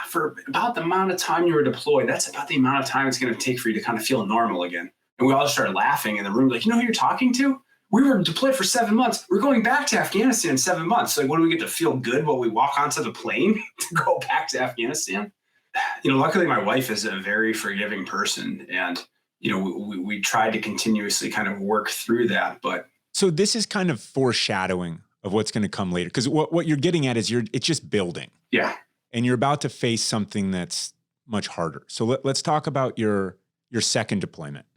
Speaker 2: for about the amount of time you were deployed, that's about the amount of time it's going to take for you to kind of feel normal again. And we all just started laughing in the room, like, you know who you're talking to? We were deployed for 7 months. We're going back to Afghanistan in 7 months. Like, what do we get to feel good while we walk onto the plane to go back to Afghanistan? Luckily my wife is a very forgiving person. And, we tried to continuously kind of work through that. But
Speaker 1: so this is kind of foreshadowing of what's going to come later. Because what you're getting at is it's just building.
Speaker 2: Yeah.
Speaker 1: And you're about to face something that's much harder. So let's talk about your second deployment.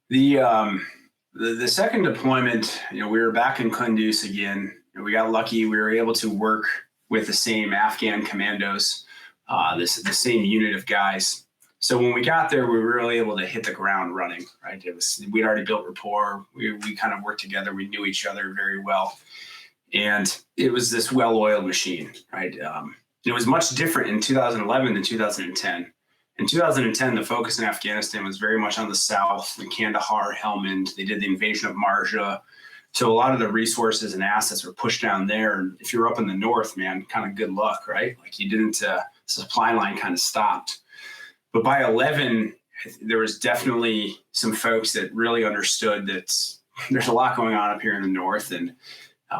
Speaker 2: The second deployment, we were back in Kunduz again. We got lucky. We were able to work with the same Afghan commandos, the same unit of guys. So when we got there, we were really able to hit the ground running, right? We'd already built rapport. We kind of worked together. We knew each other very well. And it was this well-oiled machine, right? It was much different in 2011 than 2010. In 2010, the focus in Afghanistan was very much on the south, in Kandahar, Helmand. They did the invasion of Marja. So a lot of the resources and assets were pushed down there. And if you're up in the north, man, kind of good luck, right? Like you didn't, supply line kind of stopped. But by 11, there was definitely some folks that really understood that there's a lot going on up here in the north, and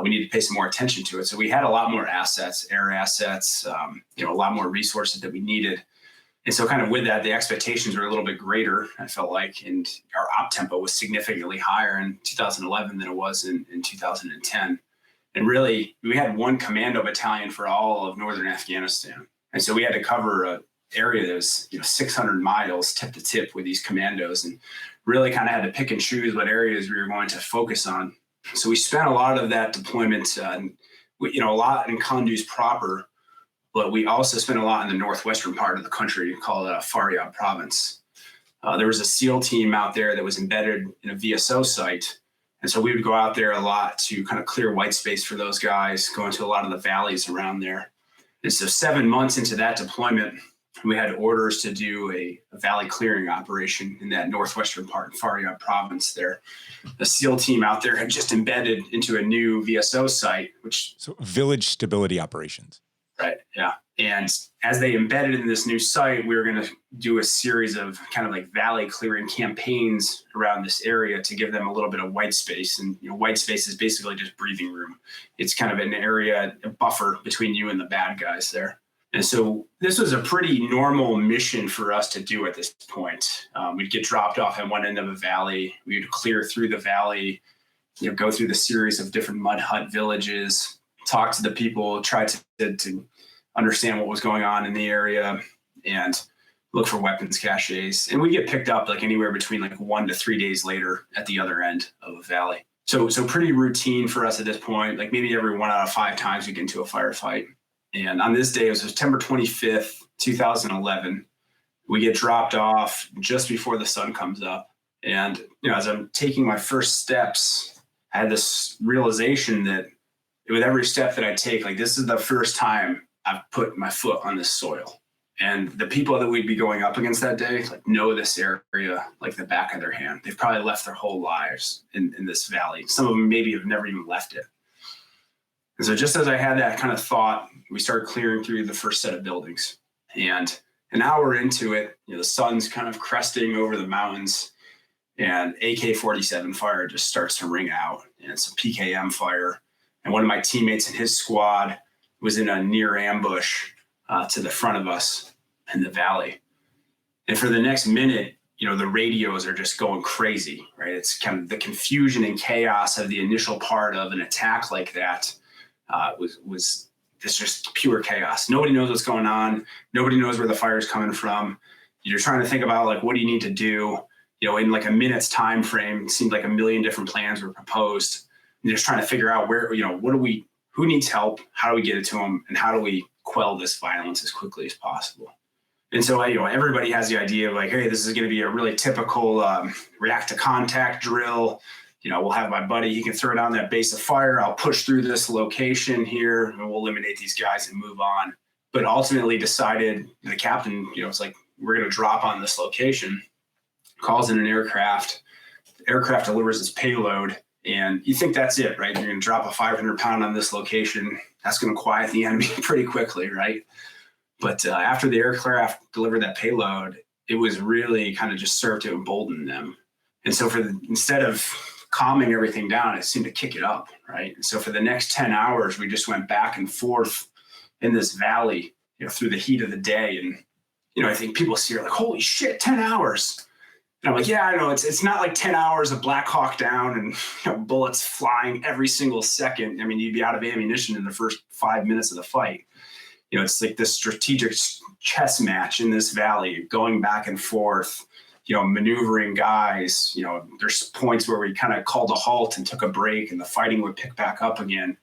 Speaker 2: we need to pay some more attention to it. So we had a lot more assets, air assets, a lot more resources that we needed. And so kind of with that, the expectations were a little bit greater, I felt like, and our op tempo was significantly higher in 2011 than it was in 2010. And really, we had one commando battalion for all of northern Afghanistan. And so we had to cover an area that was 600 miles tip to tip with these commandos, and really kind of had to pick and choose what areas we were going to focus on. So we spent a lot of that deployment, a lot in Kunduz proper, but we also spent a lot in the northwestern part of the country called Faryab province. There was a SEAL team out there that was embedded in a VSO site. And so we would go out there a lot to kind of clear white space for those guys, go into a lot of the valleys around there. And so 7 months into that deployment, we had orders to do a valley clearing operation in that northwestern part of Faryab province there. The SEAL team out there had just embedded into a new VSO site,
Speaker 1: So village stability operations.
Speaker 2: Right. Yeah. And as they embedded in this new site, we were going to do a series of kind of like valley clearing campaigns around this area to give them a little bit of white space. And white space is basically just breathing room. It's kind of an area, a buffer between you and the bad guys there. And so this was a pretty normal mission for us to do at this point. We'd get dropped off at one end of a valley. We'd clear through the valley, go through the series of different mud hut villages, talk to the people, try to understand what was going on in the area, and look for weapons caches. And we get picked up like anywhere between like 1 to 3 days later at the other end of a valley. So pretty routine for us at this point. Like maybe every 1 out of 5 times we get into a firefight. And on this day, it was September 25th, 2011. We get dropped off just before the sun comes up. And as I'm taking my first steps, I had this realization that with every step that I take, like this is the first time I've put my foot on this soil. And the people that we'd be going up against that day know this area like the back of their hand. They've probably left their whole lives in this valley. Some of them maybe have never even left it. And so just as I had that kind of thought, we started clearing through the first set of buildings. And an hour into it, the sun's kind of cresting over the mountains, and AK-47 fire just starts to ring out, and some PKM fire. And one of my teammates in his squad was in a near ambush to the front of us in the valley. And for the next minute, the radios are just going crazy, right? It's kind of the confusion and chaos of the initial part of an attack like that was this just pure chaos. Nobody knows what's going on. Nobody knows where the fire is coming from. You're trying to think about like, what do you need to do? In like a minute's time frame, it seemed like a million different plans were proposed. And you're just trying to figure out where, who needs help? How do we get it to them? And how do we quell this violence as quickly as possible? And so, everybody has the idea of like, hey, this is going to be a really typical react to contact drill. We'll have my buddy, he can throw down that base of fire. I'll push through this location here and we'll eliminate these guys and move on. But ultimately decided, the captain, it's like, we're going to drop on this location, calls in an aircraft. The aircraft delivers its payload. And you think that's it, right? You're going to drop a 500-pound on this location. That's going to quiet the enemy pretty quickly, right? But after the aircraft delivered that payload, it was really kind of just served to embolden them. And so instead of calming everything down, it seemed to kick it up, right? And so for the next 10 hours, we just went back and forth in this valley, through the heat of the day. And, I think people see it like, holy shit, 10 hours. And I'm like, yeah, I know it's not like 10 hours of Black Hawk down and bullets flying every single second. I mean, you'd be out of ammunition in the first 5 minutes of the fight. It's like this strategic chess match in this valley, going back and forth, maneuvering guys. There's points where we kind of called a halt and took a break, and the fighting would pick back up again.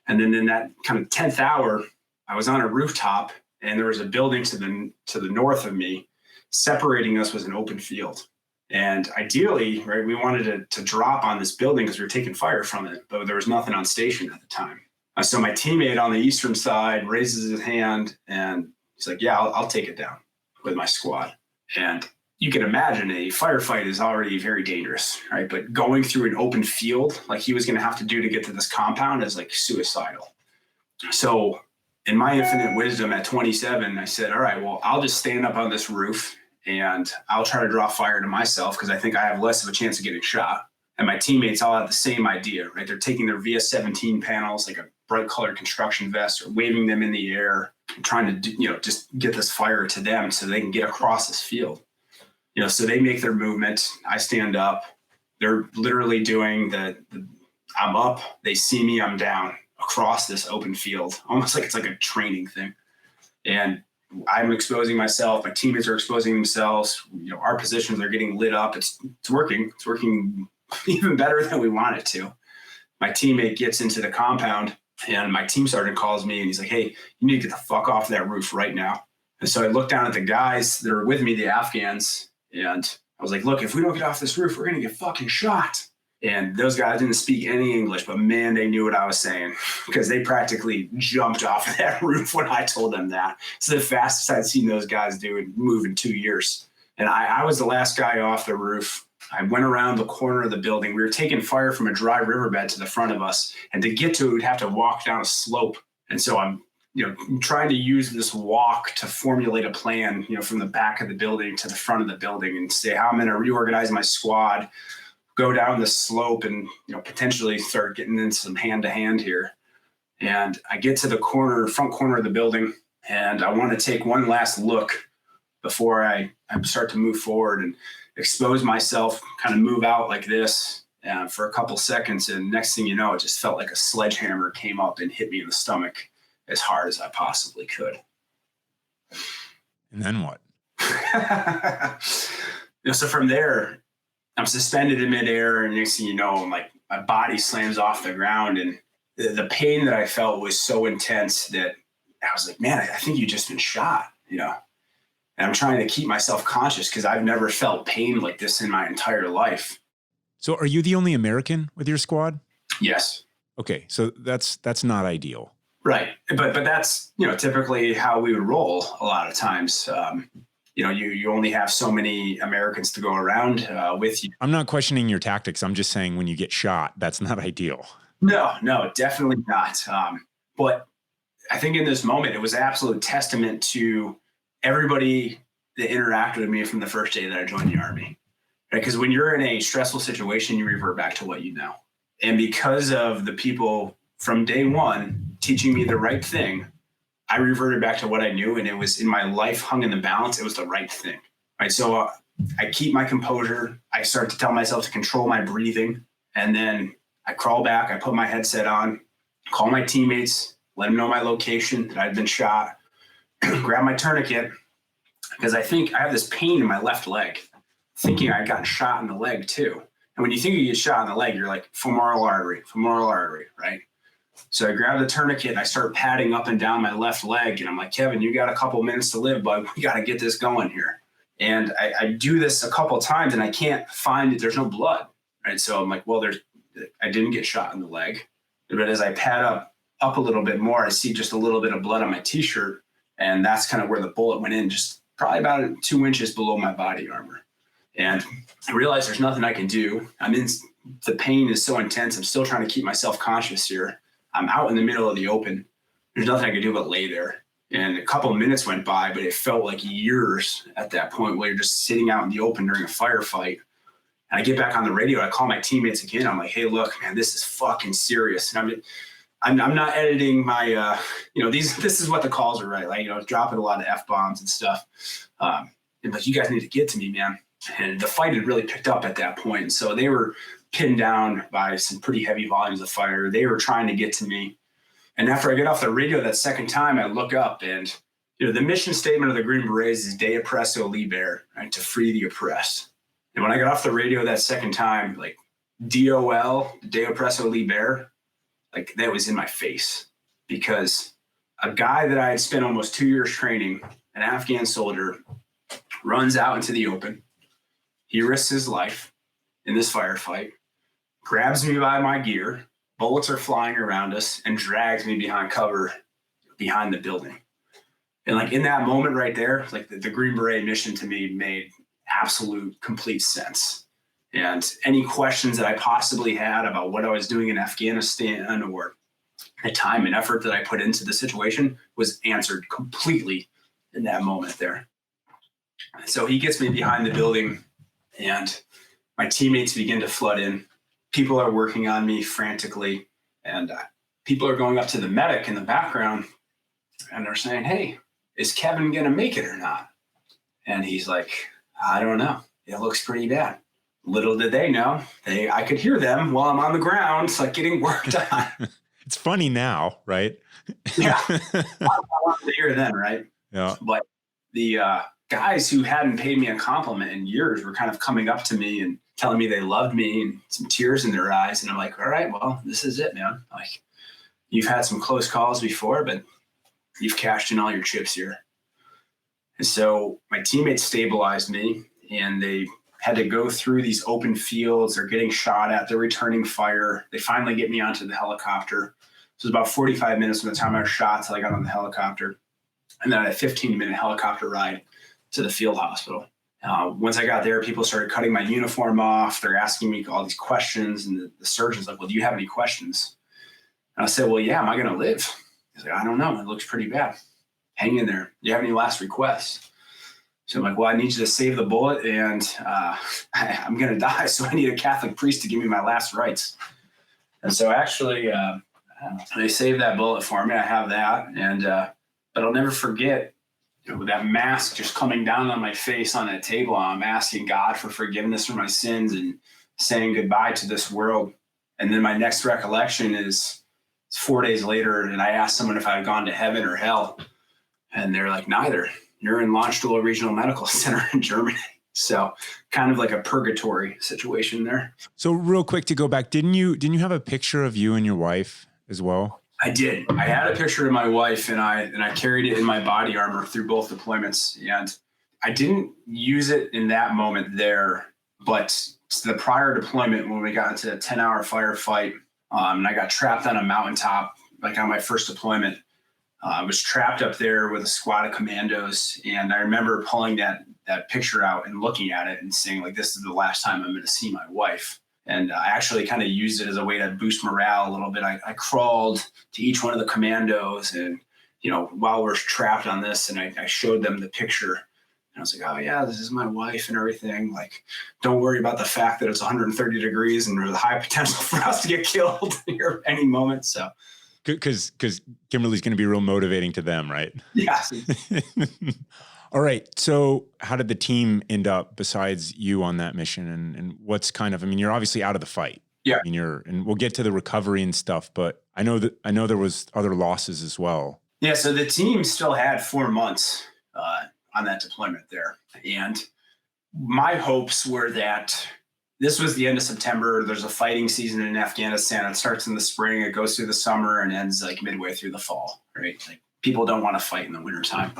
Speaker 2: And then in that kind of 10th hour, I was on a rooftop, and there was a building to the north of me. Separating us was an open field. And ideally, right, we wanted to drop on this building because we were taking fire from it, but there was nothing on station at the time. So my teammate on the eastern side raises his hand, and he's like, yeah, I'll take it down with my squad. And you can imagine a firefight is already very dangerous, right? But going through an open field like he was going to have to do to get to this compound is like suicidal. So in my infinite wisdom at 27, I said, all right, well, I'll just stand up on this roof and I'll try to draw fire to myself because I think I have less of a chance of getting shot. And my teammates all have the same idea, right? They're taking their VS-17 panels, like a bright colored construction vest, or waving them in the air, trying to, just get this fire to them so they can get across this field. So they make their movement. I stand up. They're literally doing I'm up. They see me, I'm down across this open field, almost like it's like a training thing. And I'm exposing myself. My teammates are exposing themselves. Our positions are getting lit up. It's working. It's working even better than we want it to. My teammate gets into the compound and my team sergeant calls me and he's like, "Hey, you need to get the fuck off that roof right now." And so I look down at the guys that are with me, the Afghans, and I was like, "Look, if we don't get off this roof, we're going to get fucking shot." And those guys didn't speak any English, but man, they knew what I was saying because they practically jumped off of that roof when I told them that. It's the fastest I'd seen those guys move in 2 years. And I was the last guy off the roof. I went around the corner of the building. We were taking fire from a dry riverbed to the front of us. And to get to it, we'd have to walk down a slope. And so I'm trying to use this walk to formulate a plan, from the back of the building to the front of the building and say how I'm going to reorganize my squad, go down the slope and, potentially start getting into some hand-to-hand here. And I get to the front corner of the building, and I want to take one last look before I start to move forward and expose myself, kind of move out like this for a couple seconds. And next thing you know, it just felt like a sledgehammer came up and hit me in the stomach as hard as I possibly could.
Speaker 1: And then what?
Speaker 2: So from there, I'm suspended in midair, and next thing you know, my body slams off the ground, and the pain that I felt was so intense that I was like, "Man, I think you just been shot," And I'm trying to keep myself conscious because I've never felt pain like this in my entire life.
Speaker 1: So are you the only American with your squad?
Speaker 2: Yes.
Speaker 1: Okay, so that's not ideal.
Speaker 2: Right, but that's typically how we would roll a lot of times. You only have so many Americans to go around with you.
Speaker 1: I'm not questioning your tactics. I'm just saying when you get shot, that's not ideal.
Speaker 2: No, definitely not. But I think in this moment, it was an absolute testament to everybody that interacted with me from the first day that I joined the Army. Right? Because when you're in a stressful situation, you revert back to what you know. And because of the people from day one teaching me the right thing, I reverted back to what I knew, and it was in my life hung in the balance. It was the right thing. Right. So I keep my composure. I start to tell myself to control my breathing. And then I crawl back. I put my headset on, call my teammates, let them know my location, that I'd been shot, grab my tourniquet, because I think I have this pain in my left leg, thinking I'd gotten shot in the leg too. And when you think you get shot in the leg, you're like femoral artery, right? So I grab the tourniquet and I start patting up and down my left leg. And I'm like, "Kevin, you got a couple minutes to live, bud. We got to get this going here." And I do this a couple of times and I can't find it. There's no blood, right? So I'm like, well, I didn't get shot in the leg. But as I pad up a little bit more, I see just a little bit of blood on my t-shirt. And that's kind of where the bullet went in, just probably about 2 inches below my body armor. And I realized there's nothing I can do. The pain is so intense. I'm still trying to keep myself conscious here. I'm out in the middle of the open. There's nothing I could do but lay there. And a couple of minutes went by, but it felt like years at that point where you're just sitting out in the open during a firefight. And I get back on the radio. I call my teammates again. I'm like, "Hey, look, man, this is fucking serious." And I'm not editing my, this is what the calls are, right? Like, dropping a lot of F-bombs and stuff. And like, "You guys need to get to me, man." And the fight had really picked up at that point. And so they were pinned down by some pretty heavy volumes of fire. They were trying to get to me. And after I get off the radio that second time, I look up and, the mission statement of the Green Berets is "De oppresso liber," right? To free the oppressed. And when I got off the radio that second time, like DOL, De oppresso liber, like that was in my face, because a guy that I had spent almost 2 years training, an Afghan soldier, runs out into the open. He risks his life in this firefight, grabs me by my gear, bullets are flying around us, and drags me behind cover behind the building. And like in that moment right there, like the Green Beret mission to me made absolute complete sense. And any questions that I possibly had about what I was doing in Afghanistan or the time and effort that I put into the situation was answered completely in that moment there. So he gets me behind the building, and my teammates begin to flood in. People are working on me frantically, and people are going up to the medic in the background, and they're saying, "Hey, is Kevin going to make it or not?" And he's like, "I don't know. It looks pretty bad." Little did they know, I could hear them while I'm on the ground, it's like getting worked on.
Speaker 1: It's funny now, right?
Speaker 2: Yeah, I wanted to hear then, right?
Speaker 1: Yeah.
Speaker 2: But the guys who hadn't paid me a compliment in years were kind of coming up to me and telling me they loved me and some tears in their eyes. And I'm like, all right, well, this is it, man. Like, you've had some close calls before, but you've cashed in all your chips here. And so my teammates stabilized me, and they had to go through these open fields. They're getting shot at. They're returning fire. They finally get me onto the helicopter. So it was about 45 minutes from the time I was shot till I got on the helicopter. And then I had a 15-minute helicopter ride to the field hospital. Once I got there, people started cutting my uniform off. They're asking me all these questions. And the surgeon's like, "Well, do you have any questions?" And I said, "Well, yeah, am I going to live?" He's like, "I don't know. It looks pretty bad. Hang in there. Do you have any last requests?" So I'm like, "Well, I need you to save the bullet, and I'm going to die. So I need a Catholic priest to give me my last rites." And so actually, they saved that bullet for me. I have that. And but I'll never forget, with that mask just coming down on my face on that table. I'm asking God for forgiveness for my sins and saying goodbye to this world. And then my next recollection is it's 4 days later, and I asked someone if I had gone to heaven or hell. And they're like, "Neither. You're in Landstuhl Regional Medical Center in Germany." So kind of like a purgatory situation there.
Speaker 1: So real quick to go back, didn't you have a picture of you and your wife as well?
Speaker 2: I did. I had a picture of my wife, and I carried it in my body armor through both deployments. And I didn't use it in that moment there, but the prior deployment, when we got into a 10-hour firefight, and I got trapped on a mountaintop, like on my first deployment, I was trapped up there with a squad of commandos. And I remember pulling that picture out and looking at it and saying, like, this is the last time I'm going to see my wife. And I actually kind of used it as a way to boost morale a little bit. I crawled to each one of the commandos, and, while we're trapped on this, and I showed them the picture. And I was like, "Oh yeah, this is my wife and everything. Like, don't worry about the fact that it's 130 degrees and there's a high potential for us to get killed here at any moment." So,
Speaker 1: Because Kimberlee's going to be real motivating to them, right?
Speaker 2: yeah.
Speaker 1: All right. So how did the team end up besides you on that mission? And what's kind of, you're obviously out of the fight.
Speaker 2: Yeah.
Speaker 1: And we'll get to the recovery and stuff, but I know there was other losses as well.
Speaker 2: Yeah. So the team still had 4 months on that deployment there. And my hopes were that this was the end of September. There's a fighting season in Afghanistan. It starts in the spring, it goes through the summer, and ends like midway through the fall, right? Like, people don't want to fight in the wintertime.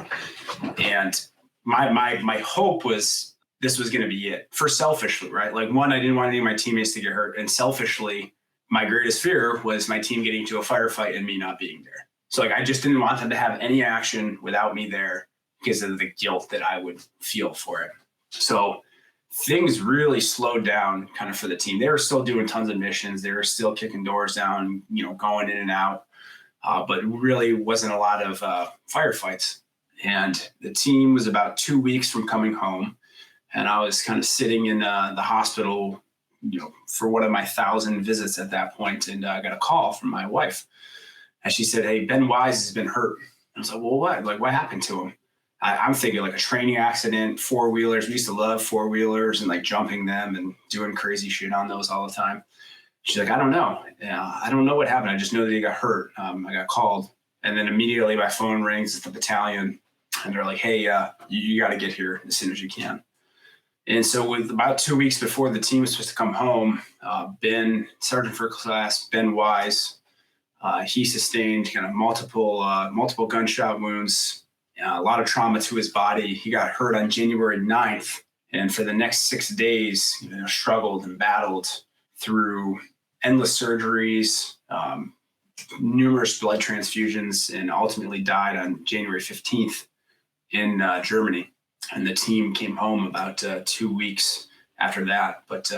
Speaker 2: And my hope was this was going to be it, for selfishly, right? Like, one, I didn't want any of my teammates to get hurt. And selfishly, my greatest fear was my team getting to a firefight and me not being there. So, like, I just didn't want them to have any action without me there because of the guilt that I would feel for it. So things really slowed down kind of for the team. They were still doing tons of missions. They were still kicking doors down, going in and out. But really wasn't a lot of firefights. And the team was about 2 weeks from coming home. And I was kind of sitting in the hospital, for one of my 1,000 visits at that point. And I got a call from my wife. And she said, "Hey, Ben Wise has been hurt." And I was like, "Well, what? Like, what happened to him?" I'm thinking like a training accident, 4-wheelers. We used to love 4-wheelers and like jumping them and doing crazy shit on those all the time. She's like, "I don't know. I don't know what happened. I just know that he got hurt." I got called, and then immediately my phone rings. It's the battalion, and they're like, "Hey, you got to get here as soon as you can." And so, with about 2 weeks before the team was supposed to come home, Sergeant First Class Ben Wise, he sustained kind of multiple gunshot wounds, a lot of trauma to his body. He got hurt on January 9th, and for the next 6 days, struggled and battled through endless surgeries, numerous blood transfusions, and ultimately died on January 15th in Germany. And the team came home about 2 weeks after that. But,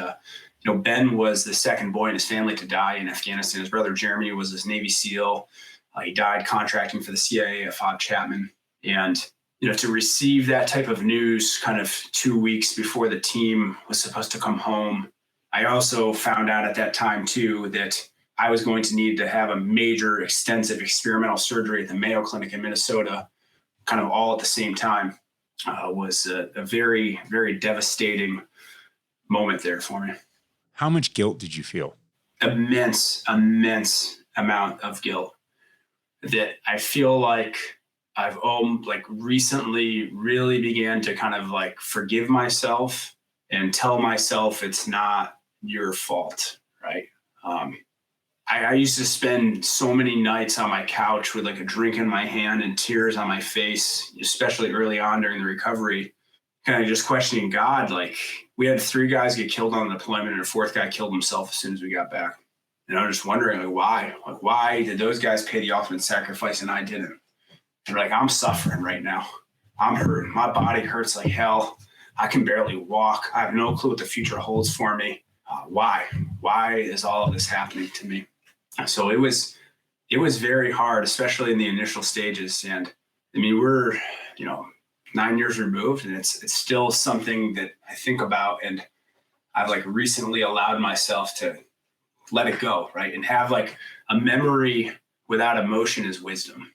Speaker 2: Ben was the second boy in his family to die in Afghanistan. His brother Jeremy was his Navy SEAL. He died contracting for the CIA at Fort Chapman. And to receive that type of news kind of 2 weeks before the team was supposed to come home. I also found out at that time too that I was going to need to have a major extensive experimental surgery at the Mayo Clinic in Minnesota, kind of all at the same time. Was a very, very devastating moment there for me.
Speaker 1: How much guilt did you feel?
Speaker 2: Immense amount of guilt that I feel like I've recently really began to kind of like forgive myself and tell myself it's not your fault, right? I used to spend so many nights on my couch with like a drink in my hand and tears on my face, especially early on during the recovery, kind of just questioning God. Like, we had 3 guys get killed on the deployment and a 4th guy killed himself as soon as we got back. And I'm just wondering, like, why? Like, why did those guys pay the ultimate sacrifice and I didn't? And like, I'm suffering right now. I'm hurting. My body hurts like hell. I can barely walk. I have no clue what the future holds for me. Why? Why is all of this happening to me? So it was very hard, especially in the initial stages. And I mean, we're, 9 years removed, and it's still something that I think about, and I've like recently allowed myself to let it go, right? And have like a memory without emotion is wisdom.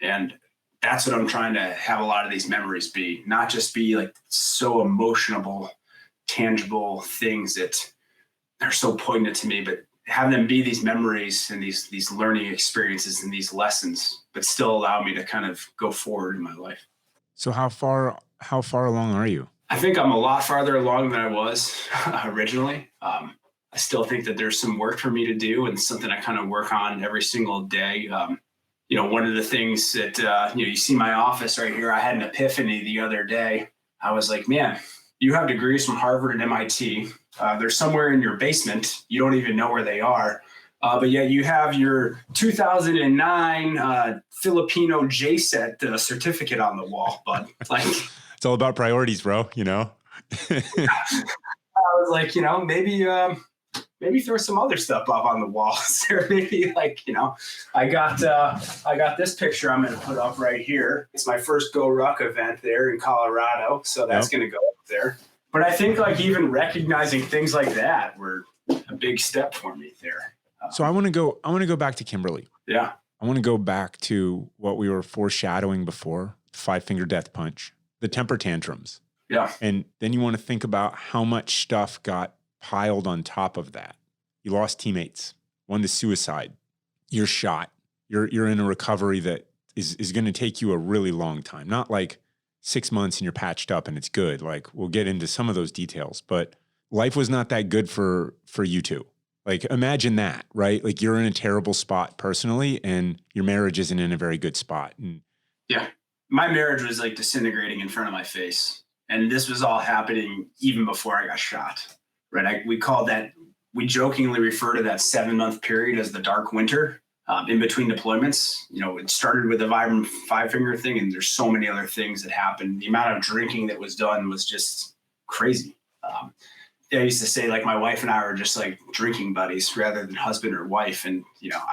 Speaker 2: And that's what I'm trying to have a lot of these memories be, not just be like so emotional, tangible things that are so poignant to me, but have them be these memories and these learning experiences and these lessons, but still allow me to kind of go forward in my life.
Speaker 1: So how far along are you?
Speaker 2: I think I'm a lot farther along than I was originally. I still think that there's some work for me to do and something I kind of work on every single day. One of the things that, you see my office right here, I had an epiphany the other day. I was like, man, you have degrees from Harvard and MIT. They're somewhere in your basement. You don't even know where they are. But yet you have your 2009 Filipino JSET certificate on the wall, bud. Like,
Speaker 1: it's all about priorities, bro. I
Speaker 2: was like, maybe throw some other stuff up on the walls there. Maybe like, I got this picture I'm going to put up right here. It's my first Go Ruck event there in Colorado. So that's going to go up there. But I think like even recognizing things like that were a big step for me there.
Speaker 1: So I want to go back to Kimberlee.
Speaker 2: Yeah.
Speaker 1: I want to go back to what we were foreshadowing before, the 5-finger death punch, the temper tantrums.
Speaker 2: Yeah.
Speaker 1: And then you want to think about how much stuff got piled on top of that. You lost teammates, one to suicide, you're shot, you're in a recovery that is going to take you a really long time, not like 6 months and you're patched up and it's good. Like, we'll get into some of those details, but life was not that good for you two. Like, imagine that, right? Like, you're in a terrible spot personally and your marriage isn't in a very good spot. And
Speaker 2: yeah, my marriage was like disintegrating in front of my face. And this was all happening even before I got shot, right? We jokingly refer to that 7-month period as the dark winter in between deployments. It started with the vibrant 5-finger thing, and there's so many other things that happened. The amount of drinking that was done was just crazy. I used to say like my wife and I were just like drinking buddies rather than husband or wife. And,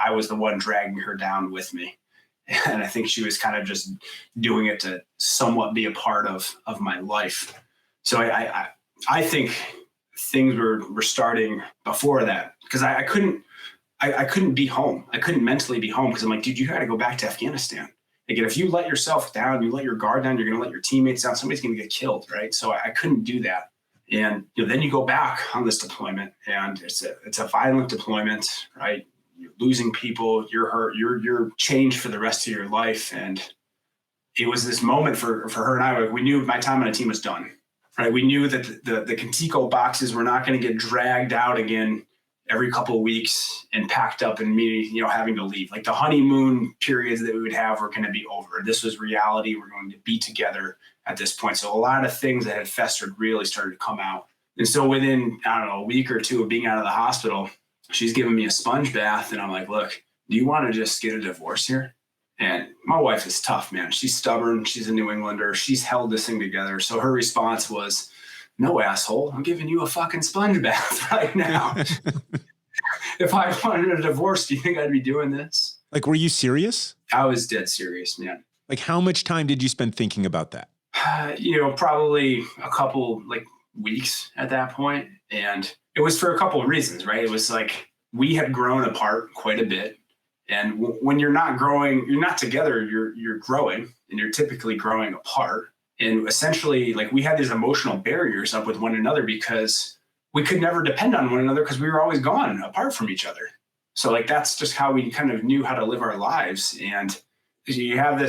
Speaker 2: I was the one dragging her down with me. And I think she was kind of just doing it to somewhat be a part of my life. So I think things were starting before that, because I couldn't be home. I couldn't mentally be home because I'm like, dude, you got to go back to Afghanistan. Again, if you let yourself down, you let your guard down, you're going to let your teammates down, somebody's going to get killed, right? So I couldn't do that. And then you go back on this deployment, and it's a violent deployment, right? You're losing people, you're hurt, you're changed for the rest of your life. And it was this moment for her and I. We knew my time on the team was done, right? We knew that the Contigo boxes were not going to get dragged out again every couple of weeks and packed up and me, having to leave. Like, the honeymoon periods that we would have were going to be over. This was reality. We're going to be together at this point. So a lot of things that had festered really started to come out. And so within, a week or two of being out of the hospital, she's giving me a sponge bath. And I'm like, look, do you want to just get a divorce here? And my wife is tough, man. She's stubborn. She's a New Englander. She's held this thing together. So her response was, no, asshole, I'm giving you a fucking sponge bath right now. If I wanted a divorce, do you think I'd be doing this?
Speaker 1: Like, were you serious?
Speaker 2: I was dead serious, man.
Speaker 1: Like, how much time did you spend thinking about that?
Speaker 2: Probably a couple like weeks at that point. And it was for a couple of reasons, right? It was like we had grown apart quite a bit. And when you're not growing, you're not together, you're growing, and you're typically growing apart. And essentially, like, we had these emotional barriers up with one another because we could never depend on one another because we were always gone apart from each other. So like, that's just how we kind of knew how to live our lives. And you have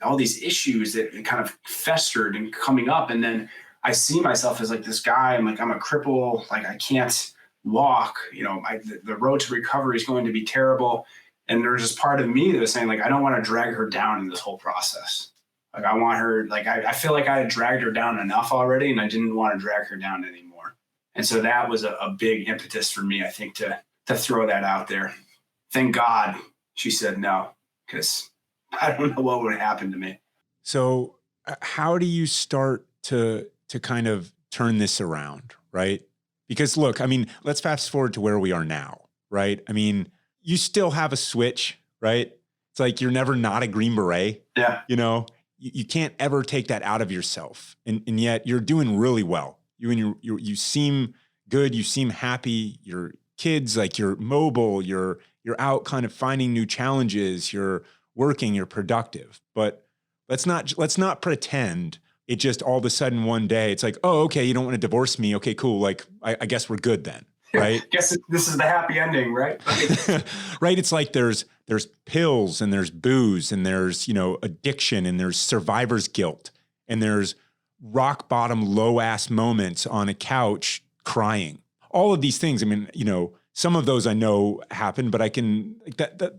Speaker 2: all these issues that kind of festered and coming up. And then I see myself as like this guy, I'm a cripple, like I can't walk, the road to recovery is going to be terrible. And there's this part of me that was saying, like, I don't want to drag her down in this whole process. Like, I want her, like, I feel like I had dragged her down enough already, and I didn't want to drag her down anymore. And so that was a big impetus for me, I think, to throw that out there. Thank God she said no, because I don't know what would happen to me.
Speaker 1: So how do you start to kind of turn this around, right? Because look, I mean, let's fast forward to where we are now, right? I mean, you still have a switch, right? It's like you're never not a Green Beret.
Speaker 2: Yeah.
Speaker 1: You can't ever take that out of yourself. And yet you're doing really well. You seem good. You seem happy. Your kids, like, you're mobile. You're out kind of finding new challenges. You're working. You're productive. But let's not pretend it just all of a sudden one day it's like, oh, okay, you don't want to divorce me. Okay, cool. Like, I guess we're good then, right?
Speaker 2: Guess this is the happy ending, right?
Speaker 1: Right. It's like there's pills and there's booze and there's, addiction and there's survivor's guilt and there's rock bottom low ass moments on a couch crying. All of these things. I mean, some of those I know happen, but I can,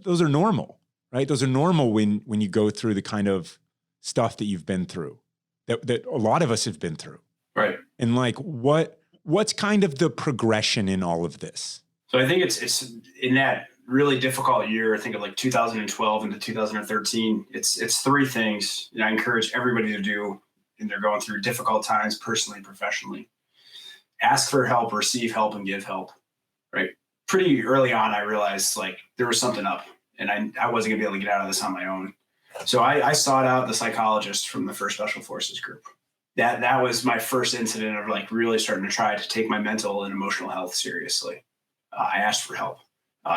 Speaker 1: those are normal, right? Those are normal when you go through the kind of stuff that you've been through, that a lot of us have been through.
Speaker 2: Right.
Speaker 1: And like, what's kind of the progression in all of this?
Speaker 2: So I think it's in that really difficult year, I think of like 2012 into 2013, it's three things I encourage everybody to do when they're going through difficult times, personally, professionally. Ask for help, receive help, and give help, right? Pretty early on, I realized like there was something up and I wasn't gonna be able to get out of this on my own. So I sought out the psychologist from the 1st Special Forces group. That was my first incident of like really starting to try to take my mental and emotional health seriously. I asked for help.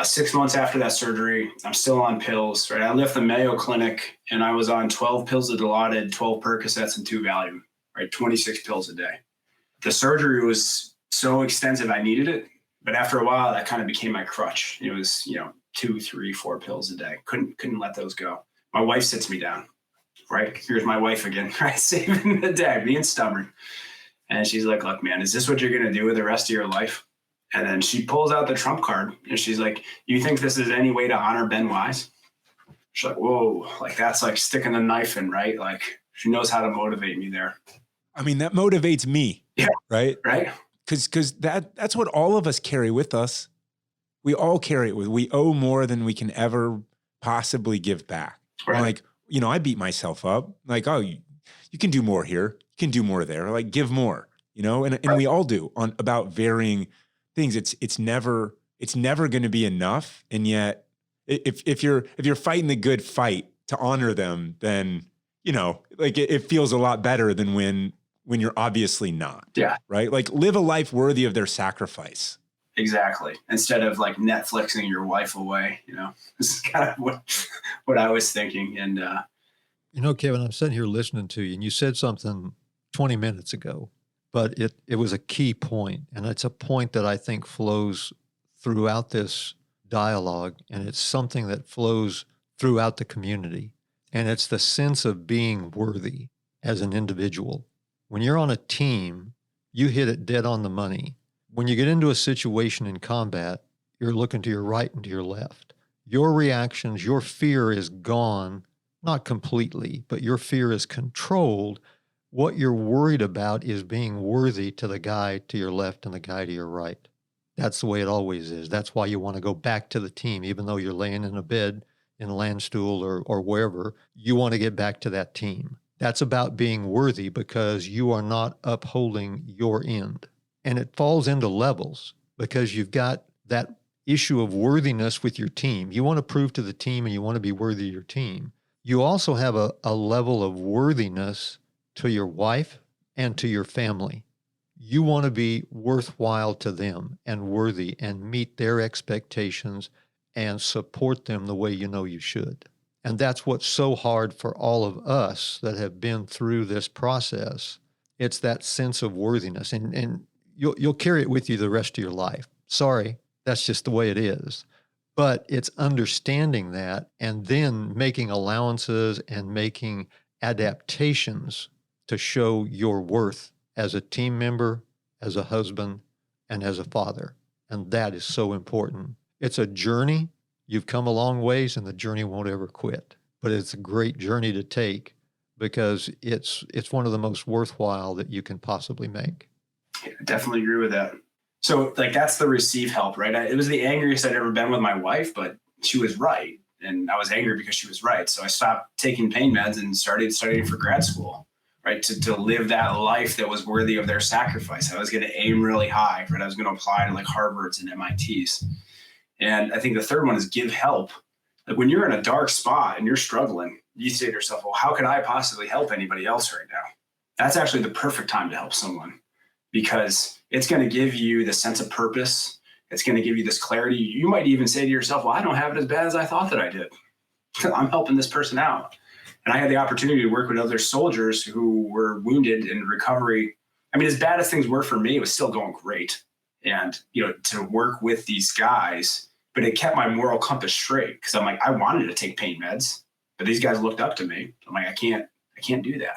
Speaker 2: 6 months after that surgery, I'm still on pills, right? I left the Mayo Clinic and I was on 12 pills of Dilaudid, 12 Percocets, and 2 Valium, right? 26 pills a day. The surgery was so extensive, I needed it. But after a while, that kind of became my crutch. It was, 2, 3, 4 pills a day. Couldn't let those go. My wife sits me down, right? Here's my wife again, right? Saving the day, being stubborn. And she's like, look, man, is this what you're going to do with the rest of your life? And then she pulls out the trump card and she's like, you think this is any way to honor Ben Wise? She's like, whoa, like that's like sticking a knife in, right? Like she knows how to motivate me there.
Speaker 1: I mean, that motivates me.
Speaker 2: Yeah.
Speaker 1: Right.
Speaker 2: Right.
Speaker 1: Because that's what all of us carry with us. We all carry it with, we owe more than we can ever possibly give back. Right. Like, I beat myself up like, oh, you can do more here. You can do more there. Like give more, and right. We all do about varying things. It's never going to be enough. And yet if you're fighting the good fight to honor them, then, like it feels a lot better than when you're obviously not.
Speaker 2: Yeah.
Speaker 1: Right. Like live a life worthy of their sacrifice.
Speaker 2: Exactly. Instead of like Netflixing your wife away, this is kind of what I was thinking. And,
Speaker 3: Kevin, I'm sitting here listening to you and you said something 20 minutes ago, but it was a key point. And it's a point that I think flows throughout this dialogue. And it's something that flows throughout the community. And it's the sense of being worthy as an individual. When you're on a team, you hit it dead on the money. When you get into a situation in combat, you're looking to your right and to your left. Your reactions, your fear is gone, not completely, but your fear is controlled. What you're worried about is being worthy to the guy to your left and the guy to your right. That's the way it always is. That's why you want to go back to the team, even though you're laying in a bed in a land stool or wherever, you want to get back to that team. That's about being worthy because you are not upholding your end. And it falls into levels because you've got that issue of worthiness with your team. You want to prove to the team and you want to be worthy of your team. You also have a level of worthiness to your wife and to your family. You want to be worthwhile to them and worthy and meet their expectations and support them the way you know you should. And that's what's so hard for all of us that have been through this process. It's that sense of worthiness, and you'll carry it with you the rest of your life. Sorry, that's just the way it is. But it's understanding that and then making allowances and making adaptations to show your worth as a team member, as a husband, and as a father. And that is so important. It's a journey. You've come a long ways, and the journey won't ever quit. But it's a great journey to take because it's one of the most worthwhile that you can possibly make.
Speaker 2: Yeah, I definitely agree with that. So like that's the receive help, right? It was the angriest I'd ever been with my wife, but she was right. And I was angry because she was right. So I stopped taking pain meds and started studying for grad school, right? To live that life that was worthy of their sacrifice. I was going to aim really high, right? I was going to apply to like Harvard's and MIT's. And I think the third one is give help. Like when you're in a dark spot and you're struggling, you say to yourself, well, how could I possibly help anybody else right now? That's actually the perfect time to help someone because it's going to give you the sense of purpose. It's going to give you this clarity. You might even say to yourself, well, I don't have it as bad as I thought that I did. I'm helping this person out. And I had the opportunity to work with other soldiers who were wounded in recovery. I mean, as bad as things were for me, it was still going great. And, to work with these guys, but it kept my moral compass straight because I'm like, I wanted to take pain meds, but these guys looked up to me. I'm like, I can't do that.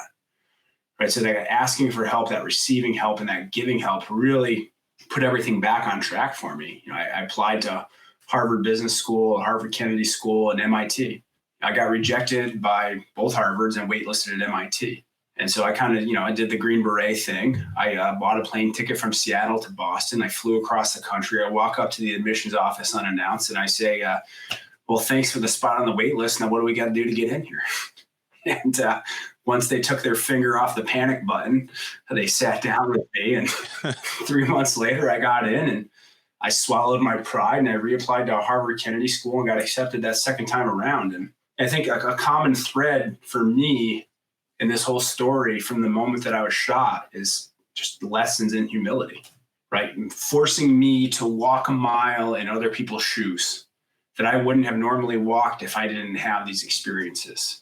Speaker 2: Right. So that asking for help, that receiving help and that giving help really put everything back on track for me. I applied to Harvard Business School, Harvard Kennedy School, and MIT. I got rejected by both Harvards and waitlisted at MIT. And so I kind of, I did the Green Beret thing. I bought a plane ticket from Seattle to Boston. I flew across the country. I walk up to the admissions office unannounced and I say, well, thanks for the spot on the wait list. Now, what do we got to do to get in here? And once they took their finger off the panic button, they sat down with me. And 3 months later, I got in and I swallowed my pride and I reapplied to Harvard Kennedy School and got accepted that second time around. And I think a common thread for me in this whole story from the moment that I was shot is just lessons in humility, right? And forcing me to walk a mile in other people's shoes that I wouldn't have normally walked if I didn't have these experiences.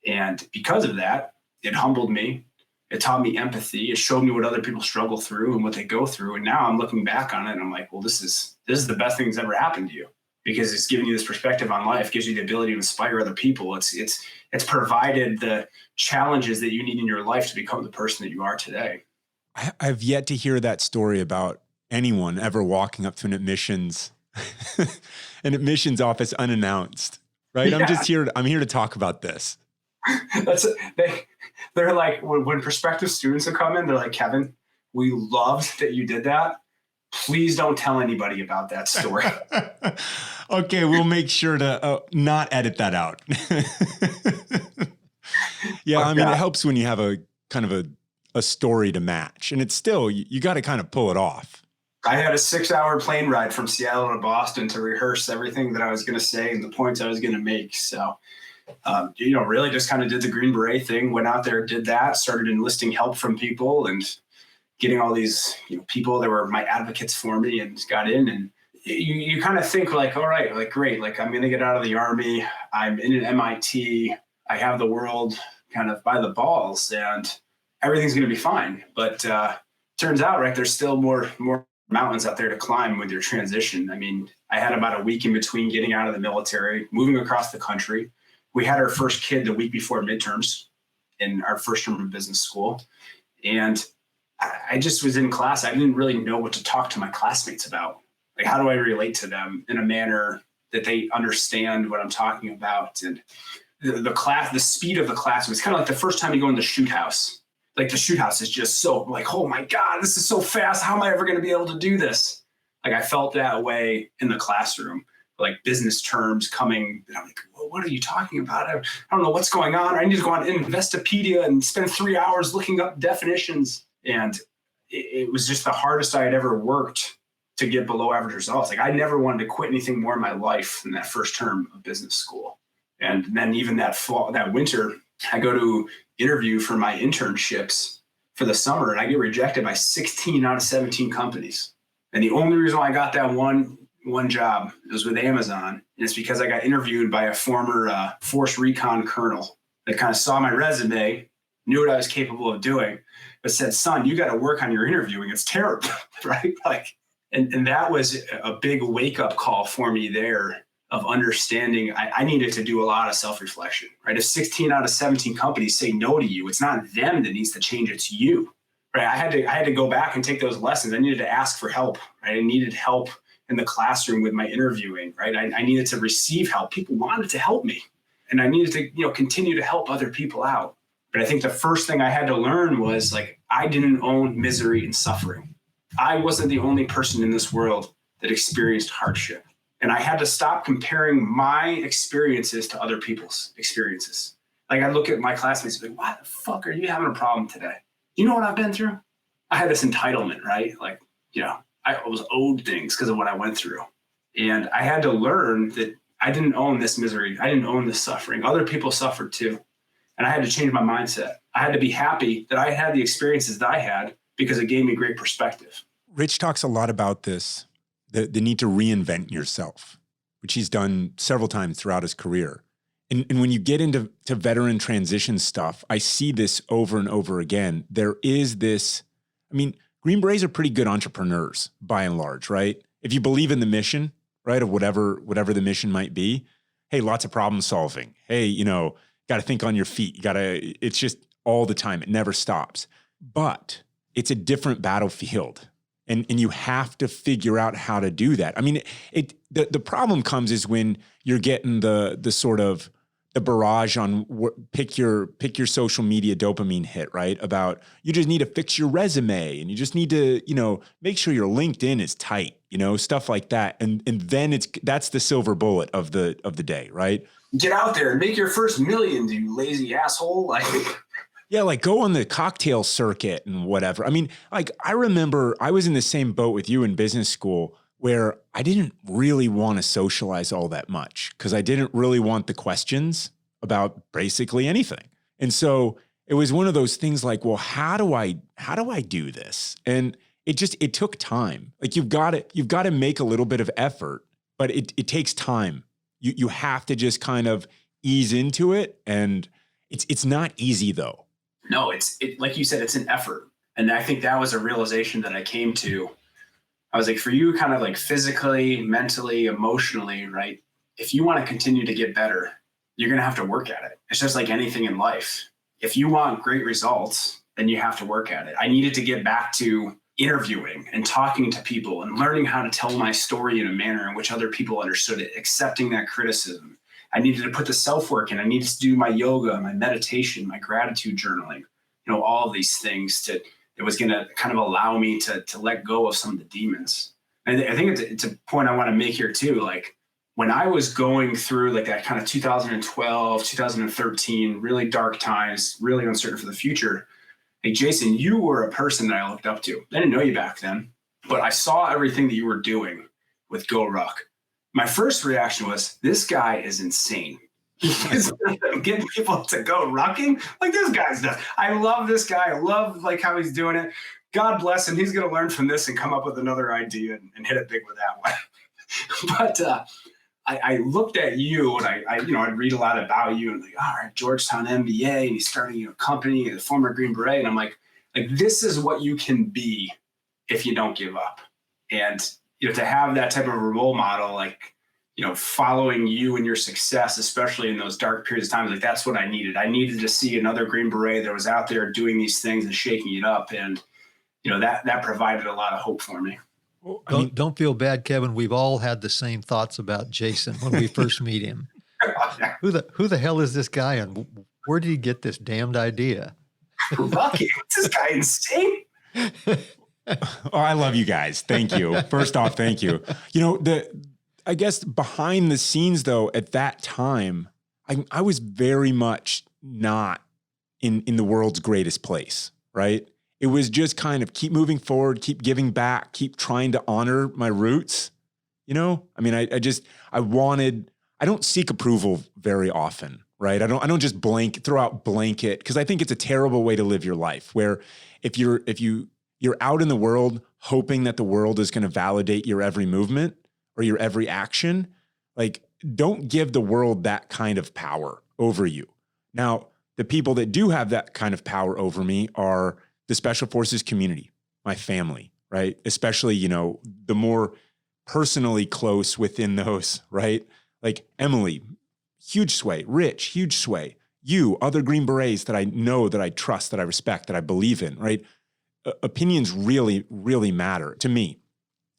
Speaker 2: And because of that, it humbled me. It taught me empathy. It showed me what other people struggle through and what they go through. And now I'm looking back on it and I'm like, well, this is the best thing that's ever happened to you because it's giving you this perspective on life, gives you the ability to inspire other people. It's provided the challenges that you need in your life to become the person that you are today.
Speaker 1: I've yet to hear that story about anyone ever walking up to an admissions office unannounced, right? Yeah. I'm here to talk about this.
Speaker 2: They're like, when prospective students will come in, they're like, Kevin, we loved that you did that. Please don't tell anybody about that story.
Speaker 1: Okay, we'll make sure to not edit that out. Yeah, I mean, it helps when you have a kind of a story to match. And it's still, you got to kind of pull it off.
Speaker 2: I had a 6-hour plane ride from Seattle to Boston to rehearse everything that I was going to say and the points I was going to make. So, really just kind of did the Green Beret thing, went out there, did that, started enlisting help from people and getting all these people that were my advocates for me and got in. And you kind of think like, all right, like, great. Like I'm going to get out of the Army. I'm in an MIT. I have the world kind of by the balls and everything's going to be fine. But turns out, right, there's still more mountains out there to climb with your transition. I mean, I had about a week in between getting out of the military, moving across the country. We had our first kid the week before midterms in our first term of business school. And I just was in class. I didn't really know what to talk to my classmates about. Like, how do I relate to them in a manner that they understand what I'm talking about? And the speed of the class was kind of like the first time you go in the shoot house. Like the shoot house is just so like, oh my God, this is so fast. How am I ever going to be able to do this? Like I felt that way in the classroom, like business terms coming. And I'm like, well, what are you talking about? I don't know what's going on. I need to go on Investopedia and spend 3 hours looking up definitions. And it was just the hardest I had ever worked to get below average results. Like I never wanted to quit anything more in my life than that first term of business school. And then even that winter, I go to interview for my internships for the summer, and I get rejected by 16 out of 17 companies. And the only reason why I got that one job was with Amazon. And it's because I got interviewed by a former force recon colonel that kind of saw my resume, knew what I was capable of doing, but said, son, you got to work on your interviewing. It's terrible, right? And that was a big wake-up call for me there of understanding I needed to do a lot of self-reflection, right? If 16 out of 17 companies say no to you, it's not them that needs to change, it's you, right? I had to go back and take those lessons. I needed to ask for help, right? I needed help in the classroom with my interviewing, right? I needed to receive help. People wanted to help me, and I needed to, continue to help other people out. But I think the first thing I had to learn was I didn't own misery and suffering. I wasn't the only person in this world that experienced hardship. And I had to stop comparing my experiences to other people's experiences. I look at my classmates and be like, why the fuck are you having a problem today? You know what I've been through? I had this entitlement, right? I was owed things because of what I went through. And I had to learn that I didn't own this misery. I didn't own this suffering. Other people suffered too. And I had to change my mindset. I had to be happy that I had the experiences that I had because it gave me great perspective.
Speaker 1: Rich talks a lot about this, the need to reinvent yourself, which he's done several times throughout his career. And when you get into veteran transition stuff, I see this over and over again. There is this, Green Berets are pretty good entrepreneurs by and large, right? If you believe in the mission, right, of whatever the mission might be, hey, lots of problem solving. Hey, got to think on your feet. It's just all the time. It never stops. But it's a different battlefield. And you have to figure out how to do that. The problem comes is when you're getting the sort of the barrage on pick your social media dopamine hit, right? About you just need to fix your resume and you just need to, make sure your LinkedIn is tight, stuff like that. And then that's the silver bullet of the day, right?
Speaker 2: Get out there and make your first million, you lazy asshole.
Speaker 1: Yeah, go on the cocktail circuit and whatever. I remember I was in the same boat with you in business school where I didn't really want to socialize all that much because I didn't really want the questions about basically anything. And so it was one of those things well, how do I do this? And it took time. You've got to make a little bit of effort, but it takes time. You have to just kind of ease into it. And it's not easy though.
Speaker 2: No, like you said, it's an effort. And I think that was a realization that I came to. I was for you kind of physically, mentally, emotionally, right? If you want to continue to get better, you're going to have to work at it. It's just like anything in life. If you want great results, then you have to work at it. I needed to get back to interviewing and talking to people and learning how to tell my story in a manner in which other people understood it, accepting that criticism. I needed to put the self-work in. I needed to do my yoga, my meditation, my gratitude journaling, all of these things it was going to kind of allow me to let go of some of the demons. And I think it's a point I want to make here too. When I was going through that kind of 2012, 2013, really dark times, really uncertain for the future, Jason, you were a person that I looked up to. I didn't know you back then, but I saw everything that you were doing with Go Ruck. My first reaction was, this guy is insane. He's getting people to go rucking. This guy's nuts. I love this guy. I love how he's doing it. God bless him. He's going to learn from this and come up with another idea and hit it big with that one. But I looked at you and I'd read a lot about you and all right, Georgetown MBA, and he's starting a company, a former Green Beret. And I'm like, this is what you can be if you don't give up. And to have that type of a role model, following you and your success, especially in those dark periods of time, that's what I needed. I needed to see another Green Beret that was out there doing these things and shaking it up. And, that provided a lot of hope for me.
Speaker 1: Well,
Speaker 3: don't feel bad, Kevin. We've all had the same thoughts about Jason when we first meet him. Who the hell is this guy and where did he get this damned idea?
Speaker 2: Lucky. Is this guy insane?
Speaker 1: Oh, I love you guys. Thank you. First off, thank you. I guess behind the scenes though, at that time, I was very much not in the world's greatest place, right? It was just kind of keep moving forward, keep giving back, keep trying to honor my roots. I I don't seek approval very often, right? I don't just throw out blanket, because I think it's a terrible way to live your life, where if you're out in the world hoping that the world is going to validate your every movement or your every action, like, don't give the world that kind of power over you. Now, the people that do have that kind of power over me are the Special Forces community, my family, right? Especially, the more personally close within those, right? Like Emily, huge sway. Rich, huge sway. You, other Green Berets that I know, that I trust, that I respect, that I believe in, right? Opinions really, really matter to me.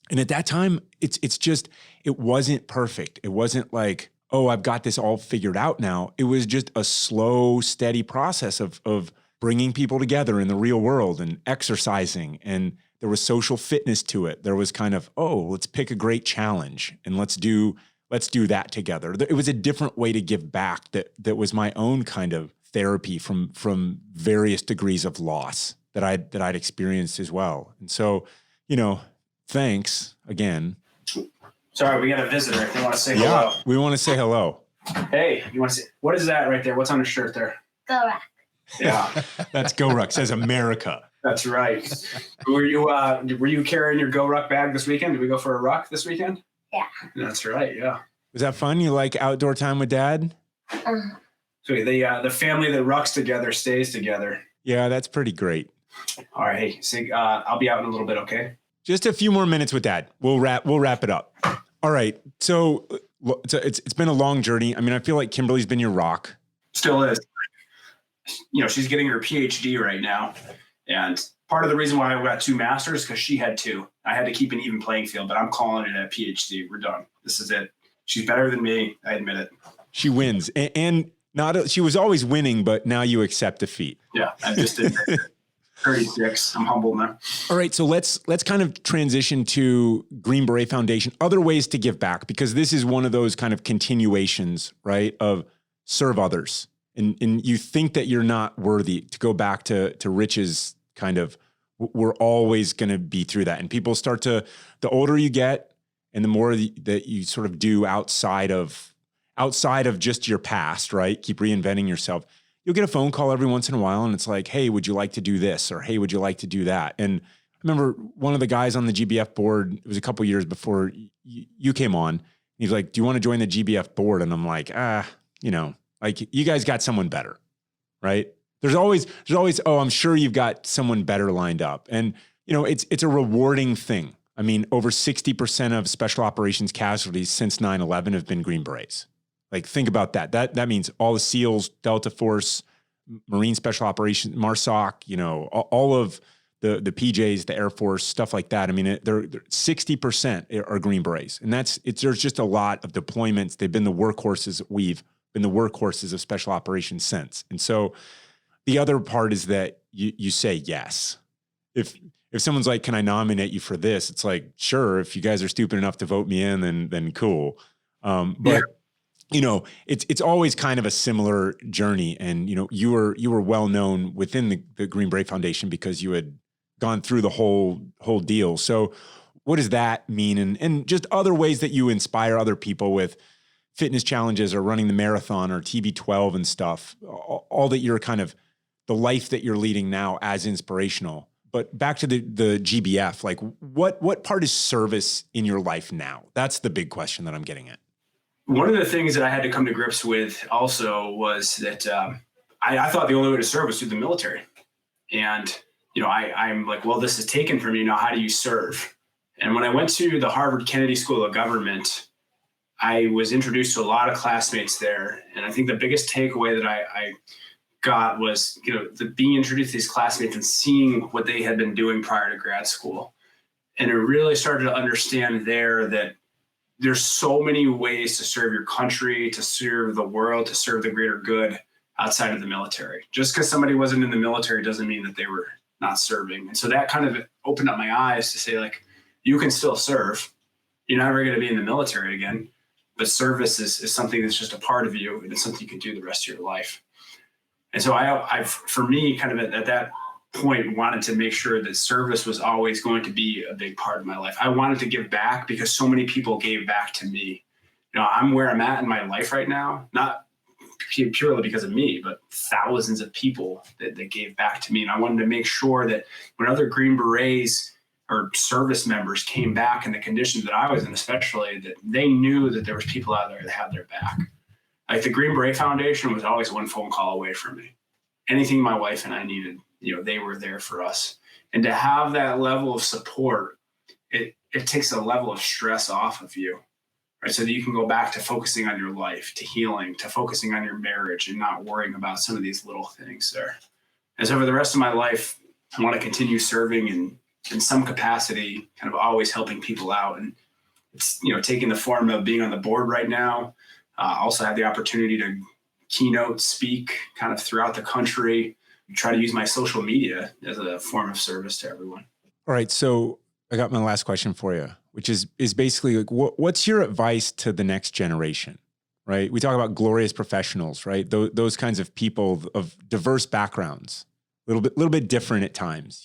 Speaker 1: And at that time, it wasn't perfect. It wasn't like, oh, I've got this all figured out now. It was just a slow, steady process of bringing people together in the real world and exercising. And there was social fitness to it. There was kind of, oh, let's pick a great challenge and let's do that together. It was a different way to give back that was my own kind of therapy from various degrees of loss that I'd experienced as well. And so, thanks again.
Speaker 2: Sorry, we got a visitor. If you want to say
Speaker 1: Yeah,
Speaker 2: hello.
Speaker 1: we want to say hello.
Speaker 2: Hey, you want to say, what is that right there? What's on his shirt there?
Speaker 4: Go Rock.
Speaker 2: Yeah,
Speaker 1: That's Go Ruck, says America.
Speaker 2: that's right. Were you carrying your Go Ruck bag this weekend? Did we go for a ruck this weekend?
Speaker 4: Yeah.
Speaker 2: That's right. Yeah.
Speaker 1: Was that fun? You like outdoor time with Dad?
Speaker 2: So the family that rucks together stays together.
Speaker 1: Yeah, that's pretty great.
Speaker 2: All right. Hey, Sig, I'll be out in a little bit. Okay.
Speaker 1: Just a few more minutes with Dad. We'll wrap it up. All right. So it's been a long journey. I mean, I feel like Kimberlee's been your rock.
Speaker 2: Still is. She's getting her PhD right now, and part of the reason why I got 2 masters because she had 2. I had to keep an even playing field, but I'm calling it a PhD. We're done. This is it. She's better than me. I admit it.
Speaker 1: She wins, and she was always winning, but now you accept defeat.
Speaker 2: Yeah, I just did. 36. I'm humble now.
Speaker 1: All right, so let's kind of transition to Green Beret Foundation, other ways to give back, because this is one of those kind of continuations, right, of serve others. And you think that you're not worthy, to go back to Rich's kind of, we're always going to be through that. And people start to, the older you get and the more that you sort of do outside of just your past, right? Keep reinventing yourself. You'll get a phone call every once in a while and it's like, hey, would you like to do this? Or, hey, would you like to do that? And I remember one of the guys on the GBF board, it was a couple years before you came on. He's like, do you want to join the GBF board? And I'm like, like, you guys got someone better, right? There's always, oh, I'm sure you've got someone better lined up. And, it's a rewarding thing. I mean, over 60% of special operations casualties since 9/11 have been Green Berets. Like, think about that. That means all the SEALs, Delta Force, Marine Special Operations, MARSOC, all of the PJs, the Air Force, stuff like that. I mean, they're 60% are Green Berets. And there's just a lot of deployments. They've been the workhorses. We've been the workhorses of special operations since. And so the other part is that you say yes. If someone's like, can I nominate you for this? It's like, sure, if you guys are stupid enough to vote me in, then cool. But it's always kind of a similar journey. And, you were well known within the Green Beret Foundation because you had gone through the whole deal. So what does that mean? And just other ways that you inspire other people with fitness challenges or running the marathon or TB12 and stuff, all that you're kind of, the life that you're leading now as inspirational. But back to the GBF, like what part is service in your life now? That's the big question that I'm getting at.
Speaker 2: One of the things that I had to come to grips with also was that I thought the only way to serve was through the military. And, I'm like, well, this is taken from you now. How do you serve? And when I went to the Harvard Kennedy School of Government, I was introduced to a lot of classmates there. And I think the biggest takeaway that I got was, being introduced to these classmates and seeing what they had been doing prior to grad school. And I really started to understand there that there's so many ways to serve your country, to serve the world, to serve the greater good outside of the military. Just because somebody wasn't in the military doesn't mean that they were not serving. And so that kind of opened up my eyes to say, like, you can still serve. You're never going to be in the military again, but service is something that's just a part of you, and it's something you can do the rest of your life. And so I've for me, kind of at that point, wanted to make sure that service was always going to be a big part of my life. I wanted to give back because so many people gave back to me. I'm where I'm at in my life right now, not purely because of me, but thousands of people that gave back to me. And I wanted to make sure that when other Green Berets or service members came back in the condition that I was in, especially, that they knew that there was people out there that had their back. Like the Green Beret Foundation was always one phone call away from me. Anything my wife and I needed, they were there for us. And to have that level of support, it takes a level of stress off of you, right? So that you can go back to focusing on your life, to healing, to focusing on your marriage and not worrying about some of these little things there. And so for the rest of my life, I want to continue serving in some capacity, kind of always helping people out. And it's, taking the form of being on the board right now. Also have the opportunity to keynote speak kind of throughout the country, try to use my social media as a form of service to everyone.
Speaker 1: All right. So I got my last question for you, which is basically like, what's your advice to the next generation, right? We talk about glorious professionals, right? Those kinds of people of diverse backgrounds, a little bit different at times,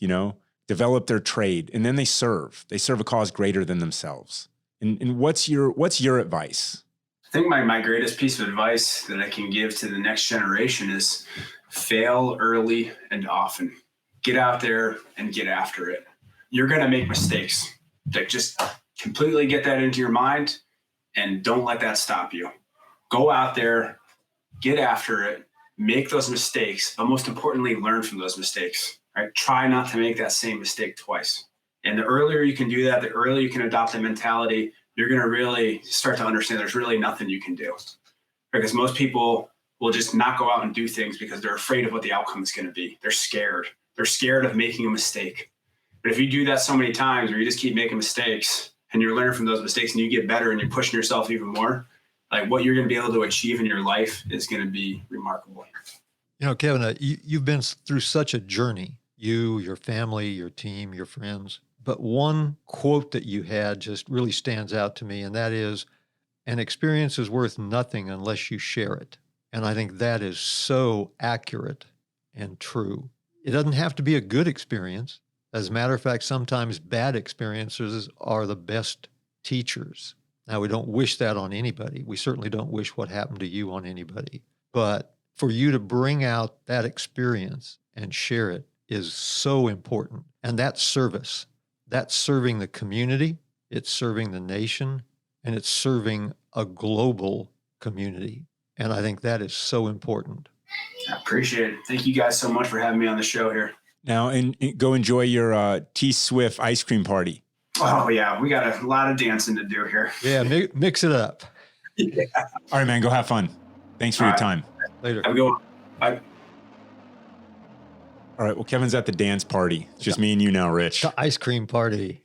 Speaker 1: develop their trade, and then they serve a cause greater than themselves. And what's your advice?
Speaker 2: I think my greatest piece of advice that I can give to the next generation is fail early and often. Get out there and get after it. You're going to make mistakes. Like, just completely get that into your mind and don't let that stop you. Go out there, get after it, make those mistakes, but most importantly, learn from those mistakes. Right? Try not to make that same mistake twice. And the earlier you can do that, the earlier you can adopt the mentality, you're going to really start to understand there's really nothing you can do. Because most people will just not go out and do things because they're afraid of what the outcome is going to be. They're scared. They're scared of making a mistake. But if you do that so many times, or you just keep making mistakes and you're learning from those mistakes and you get better and you're pushing yourself even more, like what you're going to be able to achieve in your life is going to be remarkable.
Speaker 3: Kevin, you've been through such a journey, you, your family, your team, your friends. But one quote that you had just really stands out to me, and that is, an experience is worth nothing unless you share it. And I think that is so accurate and true. It doesn't have to be a good experience. As a matter of fact, sometimes bad experiences are the best teachers. Now, we don't wish that on anybody. We certainly don't wish what happened to you on anybody. But for you to bring out that experience and share it is so important. And that's service. That's serving the community, it's serving the nation, and it's serving a global community. And I think that is so important.
Speaker 2: I appreciate it. Thank you guys so much for having me on the show here.
Speaker 1: Now, and go enjoy your T-Swift ice cream party.
Speaker 2: Oh, yeah. We got a lot of dancing to do here.
Speaker 3: Yeah, mix it up.
Speaker 2: Yeah.
Speaker 1: All right, man. Go have fun. Thanks for your time.
Speaker 3: Later.
Speaker 2: Have a good one. Bye.
Speaker 1: All right. Well, Kevin's at the dance party. It's just me and you now, Rich.
Speaker 3: The ice cream party.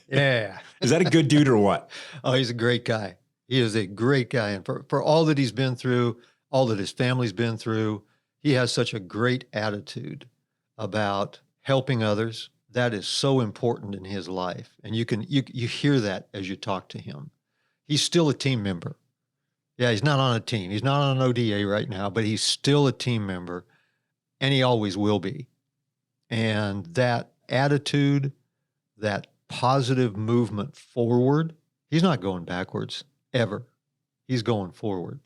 Speaker 3: Yeah.
Speaker 1: Is that a good dude or what?
Speaker 3: Oh, he's a great guy. He is a great guy. And for all that he's been through, all that his family's been through, he has such a great attitude about helping others. That is so important in his life. And you hear that as you talk to him. He's still a team member. Yeah, he's not on a team. He's not on an ODA right now, but he's still a team member. And he always will be. And that attitude, that positive movement forward, he's not going backwards ever. He's going forward.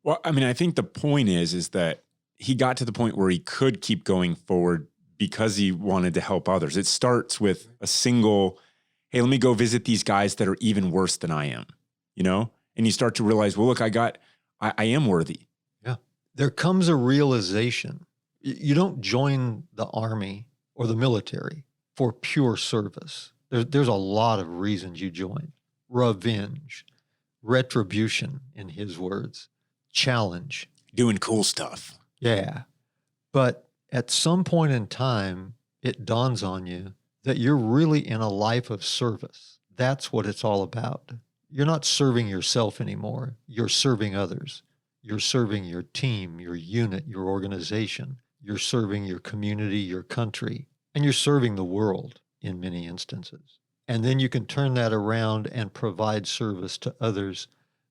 Speaker 1: Well, I mean, I think the point is that he got to the point where he could keep going forward because he wanted to help others. It starts with a single, hey, let me go visit these guys that are even worse than I am, And you start to realize, well, look, I am worthy.
Speaker 3: Yeah. There comes a realization. You don't join the Army or the military for pure service. There's a lot of reasons you join. Revenge, retribution, in his words, challenge.
Speaker 1: Doing cool stuff.
Speaker 3: Yeah. But at some point in time, it dawns on you that you're really in a life of service. That's what it's all about. You're not serving yourself anymore. You're serving others. You're serving your team, your unit, your organization. You're serving your community, your country, and you're serving the world in many instances. And then you can turn that around and provide service to others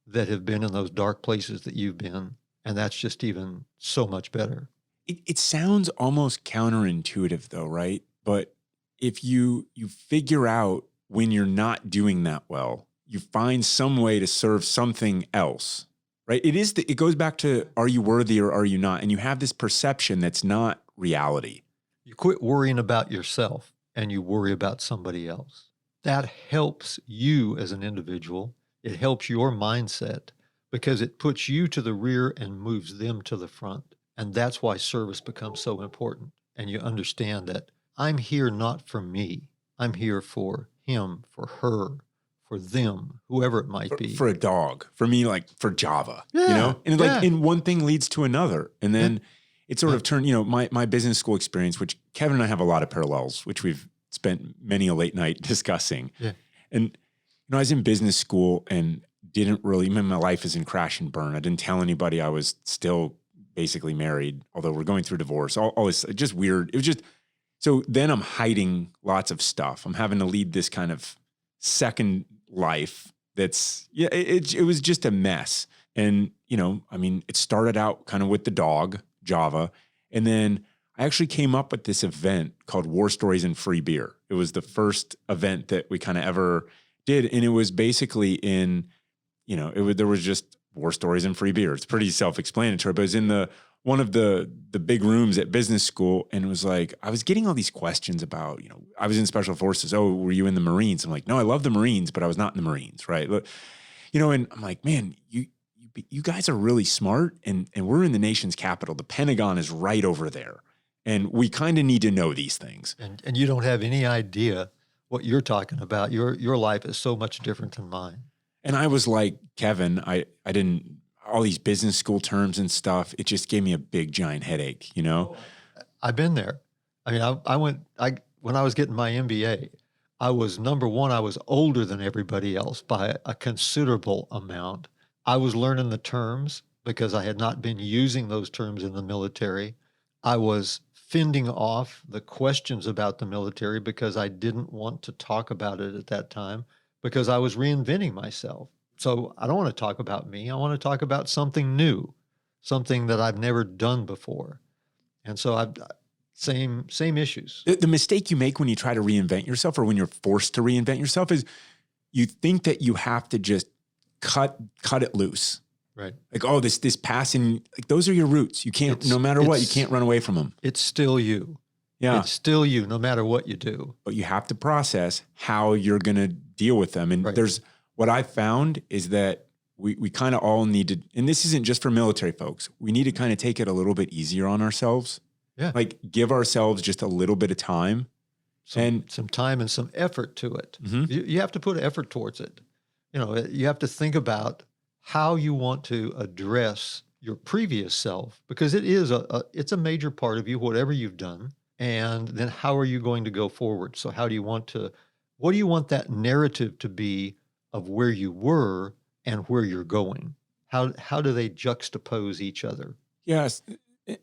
Speaker 3: that have been in those dark places that you've been. And that's just even so much better.
Speaker 1: It sounds almost counterintuitive though, right? But if you figure out when you're not doing that well, you find some way to serve something else, right? It goes back to, are you worthy or are you not? And you have this perception that's not reality.
Speaker 3: You quit worrying about yourself and you worry about somebody else. That helps you as an individual. It helps your mindset because it puts you to the rear and moves them to the front. And that's why service becomes so important. And you understand that I'm here not for me. I'm here for him, for her, for them, whoever it might be.
Speaker 1: For a dog. For me, like for Java,
Speaker 3: Yeah,
Speaker 1: you know? And
Speaker 3: yeah.
Speaker 1: and one thing leads to another. And then it sort of turned, my business school experience, which Kevin and I have a lot of parallels, which we've spent many a late night discussing.
Speaker 3: Yeah.
Speaker 1: And, I was in business school and didn't really, my life is in crash and burn. I didn't tell anybody I was still basically married, although we're going through divorce, all this, just weird. It was just, so then I'm hiding lots of stuff. I'm having to lead this kind of second life that's, it was just a mess. And, it started out kind of with the dog, Java. And then I actually came up with this event called War Stories and Free Beer. It was the first event that we kind of ever did. And it was basically in, there was just war stories and free beer. It's pretty self-explanatory, but it was in one of the big rooms at business school. And it was like, I was getting all these questions about, I was in special forces. Oh, were you in the Marines? I'm like, no, I love the Marines, but I was not in the Marines. Right. And I'm like, man, you guys are really smart. And we're in the nation's capital. The Pentagon is right over there. And we kind of need to know these things.
Speaker 3: And you don't have any idea what you're talking about. Your life is so much different than mine.
Speaker 1: And I was like, Kevin, I didn't, all these business school terms and stuff, it just gave me a big giant headache,
Speaker 3: I've been there. I mean, when I was getting my MBA, I was, number one, I was older than everybody else by a considerable amount. I was learning the terms because I had not been using those terms in the military. I was fending off the questions about the military because I didn't want to talk about it at that time because I was reinventing myself. So I don't want to talk about me. I want to talk about something new, something that I've never done before. And so same issues.
Speaker 1: The mistake you make when you try to reinvent yourself or when you're forced to reinvent yourself is you think that you have to just cut it loose.
Speaker 3: Right.
Speaker 1: Like, oh, this passing, like those are your roots. You can't, no matter what, you can't run away from them.
Speaker 3: It's still you.
Speaker 1: Yeah.
Speaker 3: It's still you, no matter what you do.
Speaker 1: But you have to process how you're going to deal with them. And what I've found is that we kind of all need to, and this isn't just for military folks, we need to kind of take it a little bit easier on ourselves.
Speaker 3: Yeah.
Speaker 1: Like give ourselves just a little bit of time.
Speaker 3: Some time and some effort to it.
Speaker 1: Mm-hmm.
Speaker 3: You have to put effort towards it. You have to think about how you want to address your previous self, because it's a major part of you, whatever you've done. And then how are you going to go forward? So what do you want that narrative to be of where you were and where you're going? How do they juxtapose each other?
Speaker 1: Yes.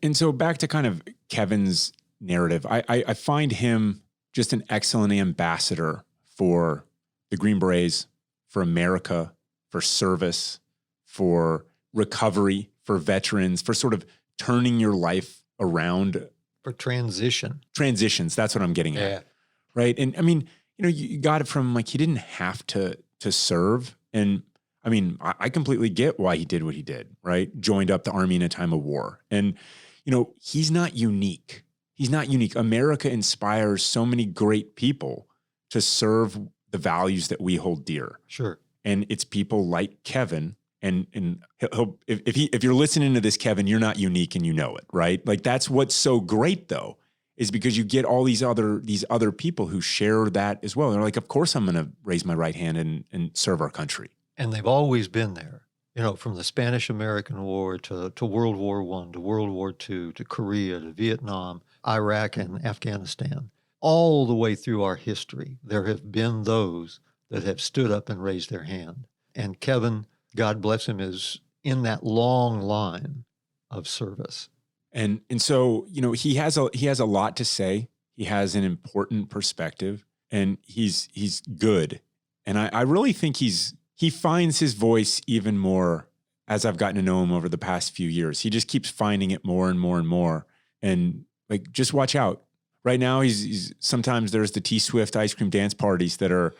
Speaker 1: And so back to kind of Kevin's narrative, I find him just an excellent ambassador for the Green Berets, for America, for service, for recovery, for veterans, for sort of turning your life around.
Speaker 3: For transitions,
Speaker 1: that's what I'm getting at.
Speaker 3: Yeah.
Speaker 1: Right. And I mean, you got it from like, he didn't have to serve. And I mean, I completely get why he did what he did, right? Joined up the Army in a time of war. And, he's not unique. He's not unique. America inspires so many great people to serve the values that we hold dear.
Speaker 3: Sure.
Speaker 1: And it's people like Kevin. And if you're listening to this, Kevin, you're not unique and you know it, right? Like that's what's so great though, is because you get all these other people who share that as well. They're like, of course I'm going to raise my right hand and serve our country.
Speaker 3: And they've always been there, from the Spanish-American War to World War I, to World War II, to Korea, to Vietnam, Iraq, and Afghanistan. All the way through our history, there have been those that have stood up and raised their hand. And Kevin, God bless him, is in that long line of service.
Speaker 1: And so, he has a lot to say. He has an important perspective and he's good. And I really think he finds his voice even more as I've gotten to know him over the past few years. He just keeps finding it more and more and more. And like, just watch out. Right now, he's sometimes there's the T-Swift ice cream dance parties that are,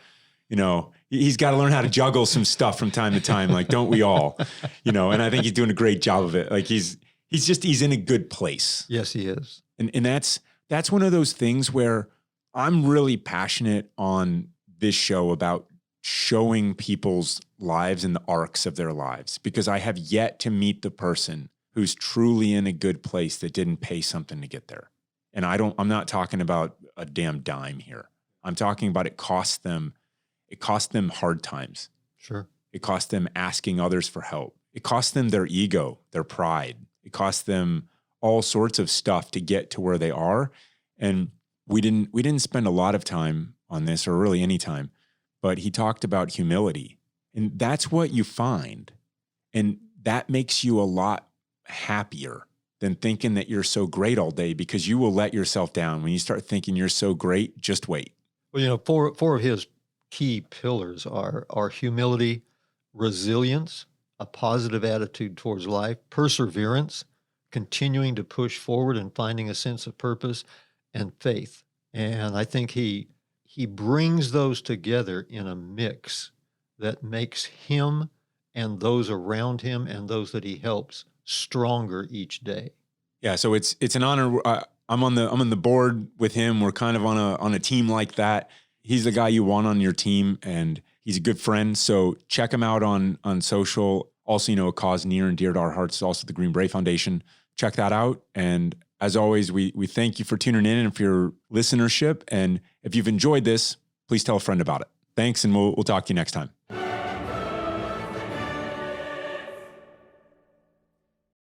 Speaker 1: He's got to learn how to juggle some stuff from time to time. Like, don't we all, and I think he's doing a great job of it. Like he's in a good place.
Speaker 3: Yes, he is.
Speaker 1: And that's one of those things where I'm really passionate on this show about showing people's lives and the arcs of their lives, because I have yet to meet the person who's truly in a good place that didn't pay something to get there. And I'm not talking about a damn dime here. I'm talking about it cost them hard times.
Speaker 3: Sure.
Speaker 1: It cost them asking others for help. It cost them their ego, their pride. It cost them all sorts of stuff to get to where they are. And we didn't spend a lot of time on this, or really any time, but he talked about humility. And that's what you find. And that makes you a lot happier than thinking that you're so great all day, because you will let yourself down. When you start thinking you're so great, just wait.
Speaker 3: Well, four of his key pillars are humility, resilience, a positive attitude towards life, perseverance, continuing to push forward and finding a sense of purpose, and faith. And I think he brings those together in a mix that makes him and those around him and those that he helps stronger each day.
Speaker 1: Yeah, so it's an honor. I'm on the board with him. We're kind of on a team like that. He's the guy you want on your team, and he's a good friend. So check him out on social. Also, a cause near and dear to our hearts is also the Green Beret Foundation. Check that out. And as always, we thank you for tuning in and for your listenership. And if you've enjoyed this, please tell a friend about it. Thanks, and we'll talk to you next time.